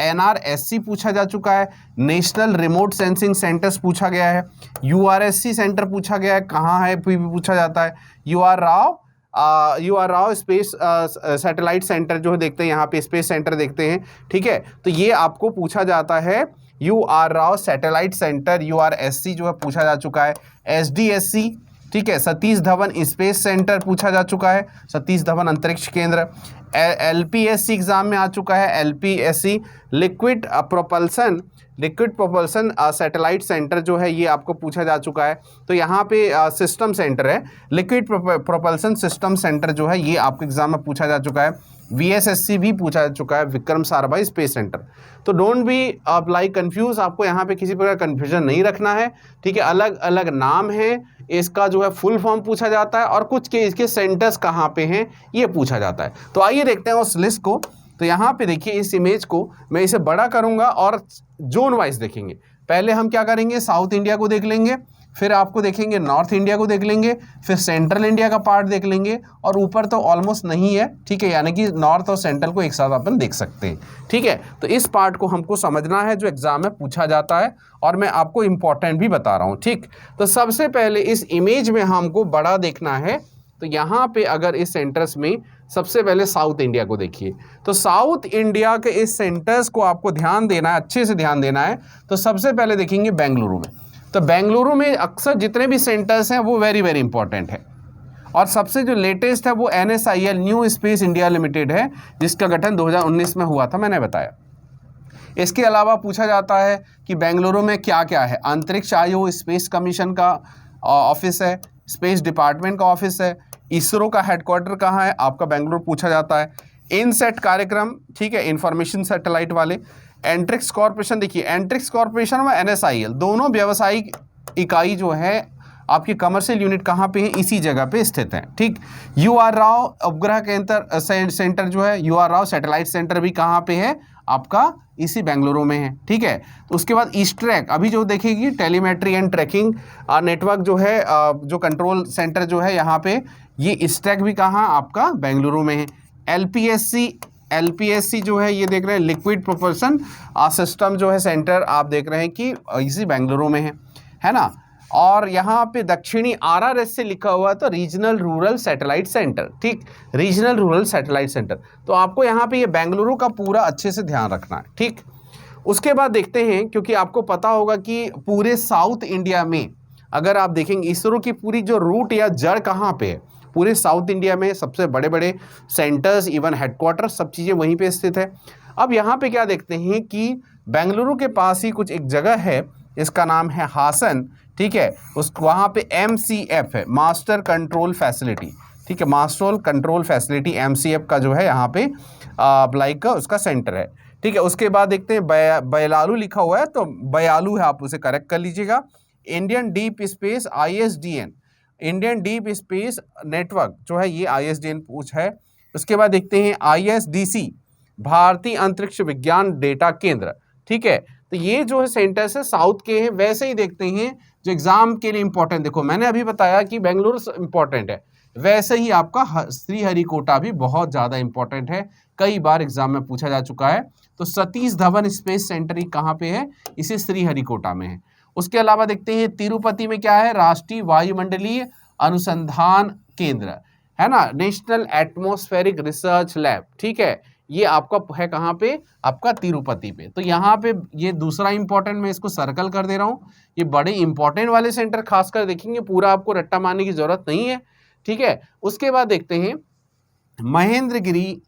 NRSC पूछा जा चुका है, नेशनल रिमोट सेंसिंग सेंटर्स पूछा गया है, URSC सेंटर पूछा गया है, कहाँ है पूछा जाता है, UR Rao space satellite centre जो है देखते हैं, यहाँ पे स्पेस सेंटर देखते हैं। ठीक है, तो ये आपको पूछा जाता है UR Rao satellite centre, URSC जो है पूछा जा चुका है, SDSC ठीक है, सतीश धवन स्पेस सेंटर पूछा जा चुका है, सतीश धवन अंतरिक्ष केंद्र। LPSC एग्जाम में आ चुका है, LPSC liquid propulsion satellite centre जो है ये आपको पूछा जा चुका है। तो यहाँ पे सिस्टम सेंटर है, लिक्विड प्रोपल्सन सिस्टम सेंटर जो है ये आपके एग्जाम में पूछा जा चुका है। VSSC भी पूछा जा चुका है, विक्रम साराभाई स्पेस सेंटर। तो डोंट बी लाइक कंफ्यूज, आपको यहाँ पे किसी प्रकार कंफ्यूजन नहीं रखना है, ठीक है। अलग अलग नाम है, इसका जो है फुल फॉर्म पूछा जाता है और कुछ के इसके सेंटर्स कहाँ पे हैं ये पूछा जाता है। तो आइए देखते हैं उस लिस्ट को। तो यहाँ पे देखिए इस इमेज को मैं इसे बड़ा करूँगा और जोन वाइज देखेंगे। पहले हम क्या करेंगे, साउथ इंडिया को देख लेंगे, फिर आपको देखेंगे नॉर्थ इंडिया को देख लेंगे, फिर सेंट्रल इंडिया का पार्ट देख लेंगे, और ऊपर तो ऑलमोस्ट नहीं है, ठीक है, यानी कि नॉर्थ और सेंट्रल को एक साथ अपन देख सकते हैं, ठीक है। तो इस पार्ट को हमको समझना है जो एग्जाम में पूछा जाता है, और मैं आपको इंपॉर्टेंट भी बता रहा हूँ, ठीक। तो सबसे पहले इस इमेज में हमको बड़ा देखना है। तो यहाँ पे अगर इस सेंटर्स में सबसे पहले साउथ इंडिया को देखिए, तो साउथ इंडिया के इस सेंटर्स को आपको ध्यान देना है, अच्छे से ध्यान देना है। तो सबसे पहले देखेंगे बेंगलुरु में। तो बेंगलुरु में अक्सर जितने भी सेंटर्स हैं वो वेरी वेरी इंपॉर्टेंट है, और सबसे जो लेटेस्ट है वो NSIL new space India limited है, जिसका गठन 2019 में हुआ था, मैंने बताया। इसके अलावा पूछा जाता है कि बेंगलुरु में क्या क्या है, अंतरिक्ष आयोग स्पेस कमीशन का ऑफिस है, स्पेस डिपार्टमेंट का ऑफिस है, इसरो का हेडक्वार्टर कहाँ है, आपका बेंगलुरु पूछा जाता है। इनसेट कार्यक्रम, ठीक है, इंफॉर्मेशन सैटेलाइट वाले। एंट्रिक्स कॉर्पोरेशन, देखिए एंट्रिक्स कॉर्पोरेशन व NSIL दोनों व्यावसायिक इकाई जो है आपकी कमर्शियल यूनिट कहाँ पे है, इसी जगह पे स्थित है, ठीक। UR राव उपग्रह केंद्र सेंटर जो है, UR राव सैटेलाइट सेंटर भी कहाँ पे है, आपका इसी बेंगलुरु में है, ठीक है। तो उसके बाद ईस्ट्रैक, अभी जो देखेगी टेलीमेट्री एंड ट्रैकिंग नेटवर्क जो है, जो कंट्रोल सेंटर जो है यहाँ पे, ये ईस्ट्रैक भी कहाँ, आपका बेंगलुरु में है। LPSC जो है ये देख रहे हैं, लिक्विड प्रोपल्सन सिस्टम जो है सेंटर, आप देख रहे हैं कि इसी बेंगलुरु में है ना। और यहाँ पे दक्षिणी RRS से लिखा हुआ है, तो रीजनल रूरल सैटेलाइट सेंटर, ठीक, रीजनल रूरल सैटेलाइट सेंटर। तो आपको यहाँ पे ये बेंगलुरु का पूरा अच्छे से ध्यान रखना है, ठीक। उसके बाद देखते हैं, क्योंकि आपको पता होगा कि पूरे साउथ इंडिया में अगर आप देखेंगे इसरो की पूरी जो रूट या जड़ कहाँ पे है, पूरे साउथ इंडिया में सबसे बड़े बड़े सेंटर्स, इवन हेडक्वार्टर, सब चीज़ें वहीं पे स्थित है। अब यहाँ पे क्या देखते हैं कि बेंगलुरु के पास ही कुछ एक जगह है, इसका नाम है हासन, ठीक है। उस वहाँ पे MCF है, मास्टर कंट्रोल फैसिलिटी, ठीक है, मास्टर कंट्रोल फैसिलिटी MCF का जो है यहाँ पे लाइक का उसका सेंटर है, ठीक है। उसके बाद देखते हैं बयलालू लिखा हुआ है, तो बयालू है, आप उसे करेक्ट कर लीजिएगा। Indian deep space ISDN, Indian deep space network जो है ये ISDN पूछ है। उसके बाद देखते हैं ISDC, भारतीय अंतरिक्ष विज्ञान डेटा केंद्र, ठीक है। तो ये जो है सेंटर्स है साउथ के हैं। वैसे ही देखते हैं जो एग्जाम के लिए इंपॉर्टेंट, देखो मैंने अभी बताया कि बेंगलुरु इंपॉर्टेंट है, वैसे ही आपका श्रीहरिकोटा भी बहुत ज़्यादा इंपॉर्टेंट है, कई बार एग्जाम में पूछा जा चुका है। तो सतीश धवन स्पेस सेंटर कहाँ पे है, इसे श्रीहरिकोटा में है। उसके अलावा देखते हैं तिरुपति में क्या है, राष्ट्रीय वायुमंडलीय अनुसंधान केंद्र है ना, नेशनल एटमॉस्फेरिक रिसर्च लैब, ठीक है, ये आपका है कहाँ पे, आपका तिरुपति पे। तो यहाँ पे ये दूसरा इंपॉर्टेंट, मैं इसको सर्कल कर दे रहा हूँ। ये बड़े इंपॉर्टेंट वाले सेंटर खासकर देखेंगे, पूरा आपको रट्टा मारने की जरूरत नहीं है, ठीक है। उसके बाद देखते हैं महेंद्रगिरी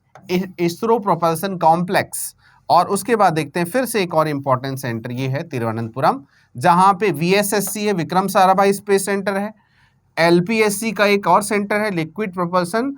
इसरो प्रोपल्सन कॉम्प्लेक्स, और उसके बाद देखते हैं फिर से एक और इम्पॉर्टेंट सेंटर, ये है तिरुवनंतपुरम, जहाँ पे VSSC है, विक्रम साराभाई स्पेस सेंटर है। LPSC का एक और सेंटर है, लिक्विड प्रोपल्सन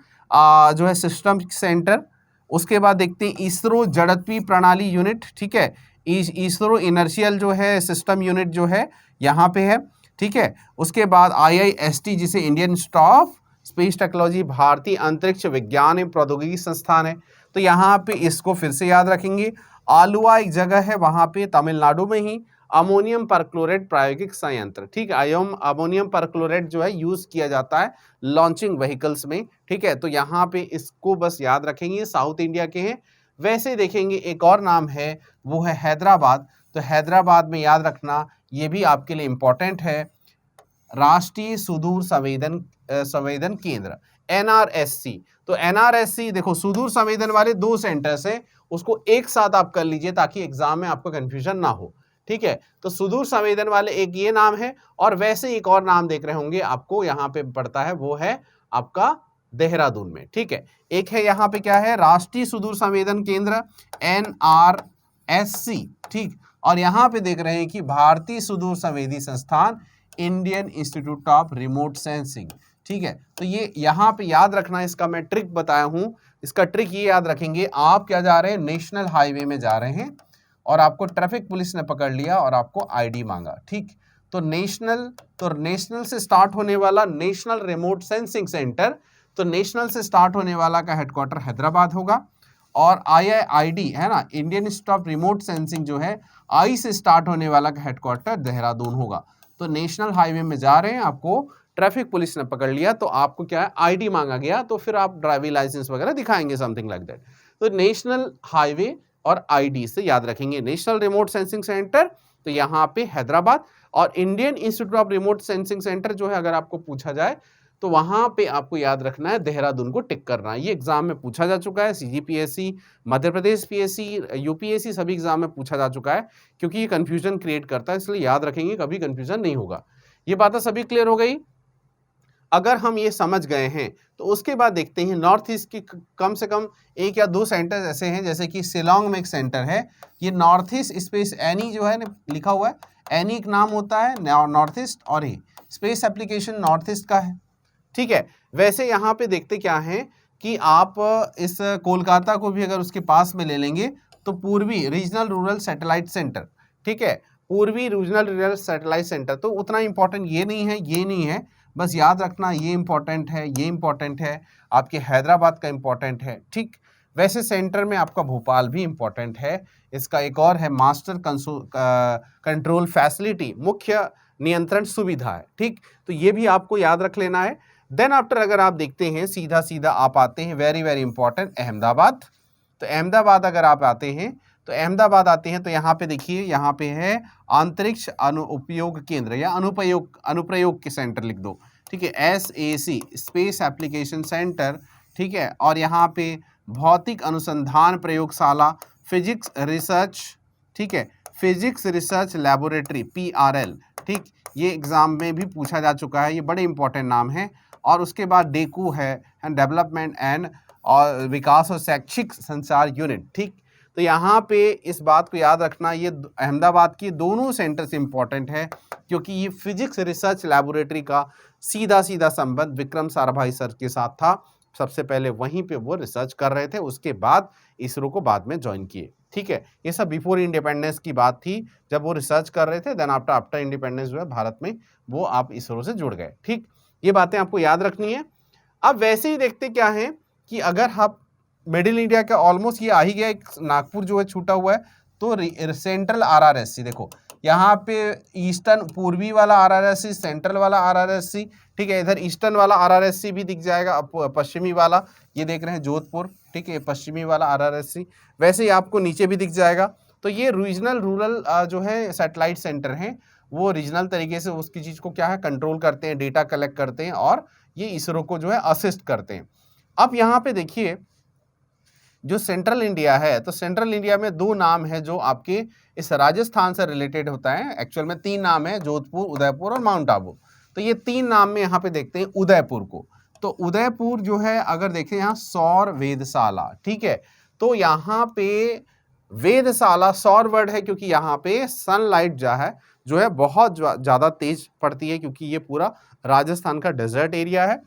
जो है सिस्टम सेंटर। उसके बाद देखते हैं इसरो जड़त्वीय प्रणाली यूनिट, ठीक है, इसरो इनर्शियल जो है सिस्टम यूनिट जो है यहाँ पे है, ठीक है। उसके बाद IIST जिसे Indian institute of space technology, भारतीय अंतरिक्ष विज्ञान एवं प्रौद्योगिकी संस्थान है, तो यहाँ पे इसको फिर से याद रखेंगे। आलुवा एक जगह है, वहाँ पे तमिलनाडु में ही अमोनियम परक्लोरेट प्रायोगिक संयंत्र, ठीक है, अमोनियम परक्लोरेट जो है यूज़ किया जाता है लॉन्चिंग व्हीकल्स में, ठीक है। तो यहाँ पे इसको बस याद रखेंगे, साउथ इंडिया के हैं। वैसे देखेंगे एक और नाम है, वो है हैदराबाद। तो हैदराबाद में याद रखना, ये भी आपके लिए इम्पोर्टेंट है, राष्ट्रीय सुदूर संवेदन केंद्र NRSC। तो NRSC देखो, सुदूर संवेदन वाले दो सेंटर्स हैं, उसको एक साथ आप कर लीजिए ताकि एग्जाम में आपको कंफ्यूजन ना हो। ठीक है। तो सुदूर संवेदन वाले एक ये नाम है, और वैसे एक और नाम देख रहे होंगे आपको यहाँ पे पड़ता है, वो है आपका देहरादून में, ठीक है। एक है यहाँ पे क्या है, राष्ट्रीय सुदूर संवेदन केंद्र NRSC, ठीक। और यहाँ पे देख रहे हैं कि भारतीय सुदूर संवेदी संस्थान Indian institute of remote sensing, ठीक है। तो ये यहाँ पे याद रखना, इसका मैं ट्रिक बताया हूँ। इसका ट्रिक ये याद रखेंगे, आप क्या जा रहे हैं, नेशनल हाईवे में जा रहे हैं और आपको ट्रैफिक पुलिस ने पकड़ लिया और आपको ID मांगा, ठीक। तो नेशनल से स्टार्ट होने वाला नेशनल रिमोट सेंसिंग सेंटर, तो नेशनल से स्टार्ट होने वाला का हेडक्वार्टर हैदराबाद होगा, और IIID है ना, Indian institute of remote sensing जो है I से स्टार्ट होने वाला का हेडक्वार्टर देहरादून होगा। तो नेशनल हाईवे में जा रहे हैं, आपको ट्रैफिक पुलिस ने पकड़ लिया, तो आपको क्या है, ID मांगा गया, तो फिर आप ड्राइविंग लाइसेंस वगैरह दिखाएंगे, समथिंग लाइक दैट। तो नेशनल हाईवे और ID से याद रखेंगे, नेशनल रिमोट सेंसिंग सेंटर तो यहाँ पे हैदराबाद, और Indian institute of remote sensing centre जो है अगर आपको पूछा जाए तो वहां पे आपको याद रखना है देहरादून को टिक करना है। ये एग्जाम में पूछा जा चुका है, CGPSC, Madhya Pradesh PSC, UPSC सभी एग्जाम में पूछा जा चुका है, क्योंकि ये कंफ्यूजन क्रिएट करता है, इसलिए याद रखेंगे, कभी कंफ्यूजन नहीं होगा। ये बातें सभी क्लियर हो गई। अगर हम ये समझ गए हैं तो उसके बाद देखते हैं नॉर्थ ईस्ट की कम से कम एक या दो सेंटर ऐसे हैं, जैसे कि शिलोंग में एक सेंटर है, ये नॉर्थ ईस्ट स्पेस एनी जो है लिखा हुआ है, एनी एक नाम होता है नॉर्थ ईस्ट, और ये स्पेस एप्लीकेशन नॉर्थ ईस्ट का है, ठीक है। वैसे यहाँ पे देखते क्या है कि आप इस कोलकाता को भी अगर उसके पास में ले लेंगे तो पूर्वी रीजनल रूरल सैटेलाइट सेंटर, ठीक है, पूर्वी रीजनल रूरल सैटेलाइट सेंटर, तो उतना इंपॉर्टेंट ये नहीं है, ये नहीं है, बस याद रखना ये इंपॉर्टेंट है, ये इंपॉर्टेंट है, आपके हैदराबाद का इंपॉर्टेंट है, ठीक। वैसे सेंटर में आपका भोपाल भी इंपॉर्टेंट है। इसका एक और है मास्टर कंट्रोल फैसिलिटी, मुख्य नियंत्रण सुविधा है, ठीक। तो ये भी आपको याद रख लेना है। देन आफ्टर अगर आप देखते हैं सीधा सीधा आप आते हैं, वेरी वेरी इंपॉर्टेंट, अहमदाबाद। तो अहमदाबाद अगर आप आते हैं तो अहमदाबाद आते हैं तो यहाँ पे देखिए, यहाँ पे है अंतरिक्ष अनुप्रयोग केंद्र या अनुप्रयोग के सेंटर लिख दो, ठीक है, SAC स्पेस एप्लीकेशन सेंटर, ठीक है। और यहाँ पे भौतिक अनुसंधान प्रयोगशाला, फिजिक्स रिसर्च, ठीक है, फिजिक्स रिसर्च लैबोरेटरी PRL, ठीक। ये एग्जाम में भी पूछा जा चुका है, ये बड़े इंपॉर्टेंट नाम है। और उसके बाद डेकू है, डेवलपमेंट एंड और विकास और शैक्षिक संचार यूनिट, ठीक। तो यहाँ पे इस बात को याद रखना, ये अहमदाबाद की दोनों सेंटर से इंपॉर्टेंट है, क्योंकि ये फिजिक्स रिसर्च लैबोरेटरी का सीधा सीधा संबंध विक्रम साराभाई सर के साथ था। सबसे पहले वहीं पे वो रिसर्च कर रहे थे, उसके बाद इसरो को बाद में ज्वाइन किए, ठीक है। ये सब बिफोर इंडिपेंडेंस की बात थी, जब वो रिसर्च कर रहे थे, देन आफ्टर इंडिपेंडेंस जो है भारत में, वो आप इसरो से जुड़ गए, ठीक। ये बातें आपको याद रखनी है। अब वैसे ही देखते क्या है कि अगर आप मिडिल इंडिया का ऑलमोस्ट ये आ ही गया, एक नागपुर जो है छूटा हुआ है, तो सेंट्रल RRSC देखो, यहाँ पे ईस्टर्न पूर्वी वाला RRSC, सेंट्रल वाला RRSC, ठीक है, इधर ईस्टर्न वाला RRSC भी दिख जाएगा, पश्चिमी वाला ये देख रहे हैं जोधपुर, ठीक है, पश्चिमी वाला RRSC, वैसे ही आपको नीचे भी दिख जाएगा। तो ये रीजनल रूरल जो है सैटेलाइट सेंटर हैं, वो रीजनल तरीके से उसकी चीज़ को क्या है कंट्रोल करते हैं, डेटा कलेक्ट करते हैं, और ये इसरो को जो है असिस्ट करते हैं। अब यहाँ पे देखिए जो सेंट्रल इंडिया है, तो सेंट्रल इंडिया में दो नाम है जो आपके इस राजस्थान से रिलेटेड होता है। एक्चुअल में तीन नाम है, जोधपुर, उदयपुर और माउंट आबू। तो ये तीन नाम में यहाँ पे देखते हैं उदयपुर को। तो उदयपुर जो है अगर देखें यहाँ सौर वेधशाला, ठीक है, तो यहाँ पे वेधशाला सौर वर्ड है क्योंकि यहाँ पे सनलाइट जो है बहुत ज़्यादा तेज पड़ती है, क्योंकि ये पूरा राजस्थान का डेजर्ट एरिया है।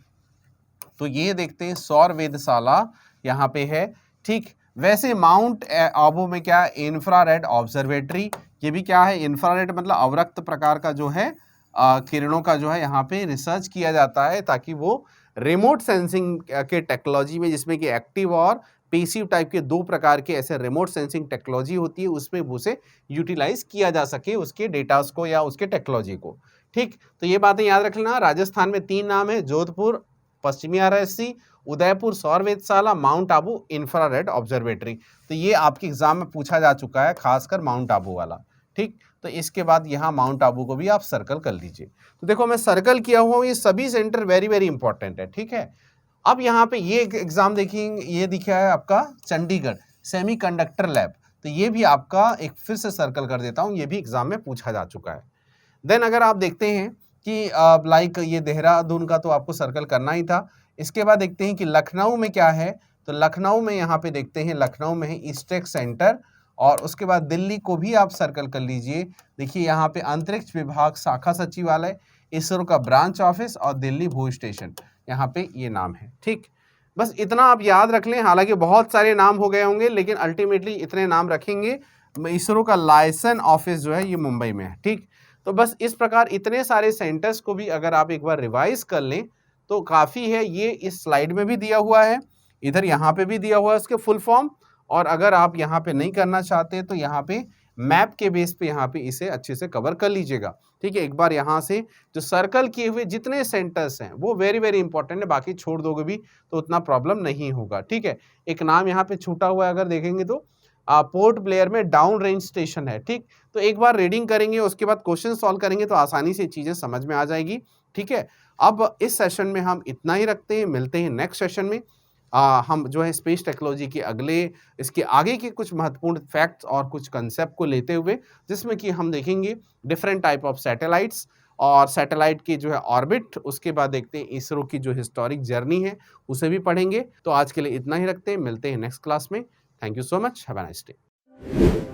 तो ये देखते हैं सौर वेधशाला यहाँ पे है, ठीक। वैसे माउंट आबू में क्या है, इंफ्रारेड ऑब्जर्वेटरी, ये भी क्या है, इंफ्रारेड मतलब अवरक्त प्रकार का जो है किरणों का जो है यहाँ पे रिसर्च किया जाता है, ताकि वो रिमोट सेंसिंग के टेक्नोलॉजी में, जिसमें कि एक्टिव और पैसिव टाइप के दो प्रकार के ऐसे रिमोट सेंसिंग टेक्नोलॉजी होती है, उसमें उसे यूटिलाइज किया जा सके उसके डेटास को या उसके टेक्नोलॉजी को, ठीक। तो ये बातें याद रख लेना। राजस्थान में तीन नाम है, जोधपुर पश्चिमी RRSC, उदयपुर सौर वेधशाला, माउंट आबू इंफ्रारेड ऑब्जर्वेटरी। तो ये आपके एग्जाम में पूछा जा चुका है, खासकर माउंट आबू वाला, ठीक। तो इसके बाद यहाँ माउंट आबू को भी आप सर्कल कर लीजिए। तो देखो मैं सर्कल किया हुआ हूँ, ये सभी सेंटर वेरी वेरी इंपॉर्टेंट है, ठीक है। अब यहाँ पे ये एग्जाम देखिए, ये दिखा है आपका चंडीगढ़ सेमीकंडक्टर लैब। तो ये भी आपका एक फिर से सर्कल कर देता हूँ, ये भी एग्जाम में पूछा जा चुका है। देन अगर आप देखते हैं कि लाइक ये देहरादून का तो आपको सर्कल करना ही था। इसके बाद देखते हैं कि लखनऊ में क्या है, तो लखनऊ में यहाँ पे देखते हैं, लखनऊ में है ईस्टेक सेंटर, और उसके बाद दिल्ली को भी आप सर्कल कर लीजिए। देखिए यहाँ पे अंतरिक्ष विभाग शाखा सचिवालय, इसरो का ब्रांच ऑफिस और दिल्ली भू स्टेशन, यहाँ पे ये नाम है। ठीक, बस इतना आप याद रख लें। हालांकि बहुत सारे नाम हो गए होंगे, लेकिन अल्टीमेटली इतने नाम रखेंगे। इसरो का लाइसेंस ऑफिस जो है ये मुंबई में है। ठीक, तो बस इस प्रकार इतने सारे सेंटर्स को भी अगर आप एक बार रिवाइज कर लें तो काफ़ी है। ये इस स्लाइड में भी दिया हुआ है, इधर यहाँ पे भी दिया हुआ है उसके फुल फॉर्म, और अगर आप यहाँ पे नहीं करना चाहते तो यहाँ पे मैप के बेस पे यहाँ पे इसे अच्छे से कवर कर लीजिएगा। ठीक है, एक बार यहाँ से जो सर्कल किए हुए जितने सेंटर्स हैं वो वेरी वेरी इंपॉर्टेंट है, बाकी छोड़ दोगे भी तो उतना प्रॉब्लम नहीं होगा। ठीक है, एक नाम यहाँ पे छूटा हुआ है अगर देखेंगे तो पोर्ट ब्लेयर में डाउन रेंज स्टेशन है। ठीक, तो एक बार रीडिंग करेंगे उसके बाद क्वेश्चन सॉल्व करेंगे तो आसानी से चीज़ें समझ में आ जाएगी। ठीक है, अब इस सेशन में हम इतना ही रखते हैं, मिलते हैं नेक्स्ट सेशन में। हम जो है स्पेस टेक्नोलॉजी के अगले इसके आगे के कुछ महत्वपूर्ण फैक्ट्स और कुछ कंसेप्ट को लेते हुए, जिसमें कि हम देखेंगे डिफरेंट टाइप ऑफ सैटेलाइट्स और सैटेलाइट की जो है ऑर्बिट, उसके बाद देखते हैं इसरो की जो हिस्टोरिक जर्नी है उसे भी पढ़ेंगे। तो आज के लिए इतना ही रखते हैं, मिलते हैं नेक्स्ट क्लास में। Thank you so much, have a nice day.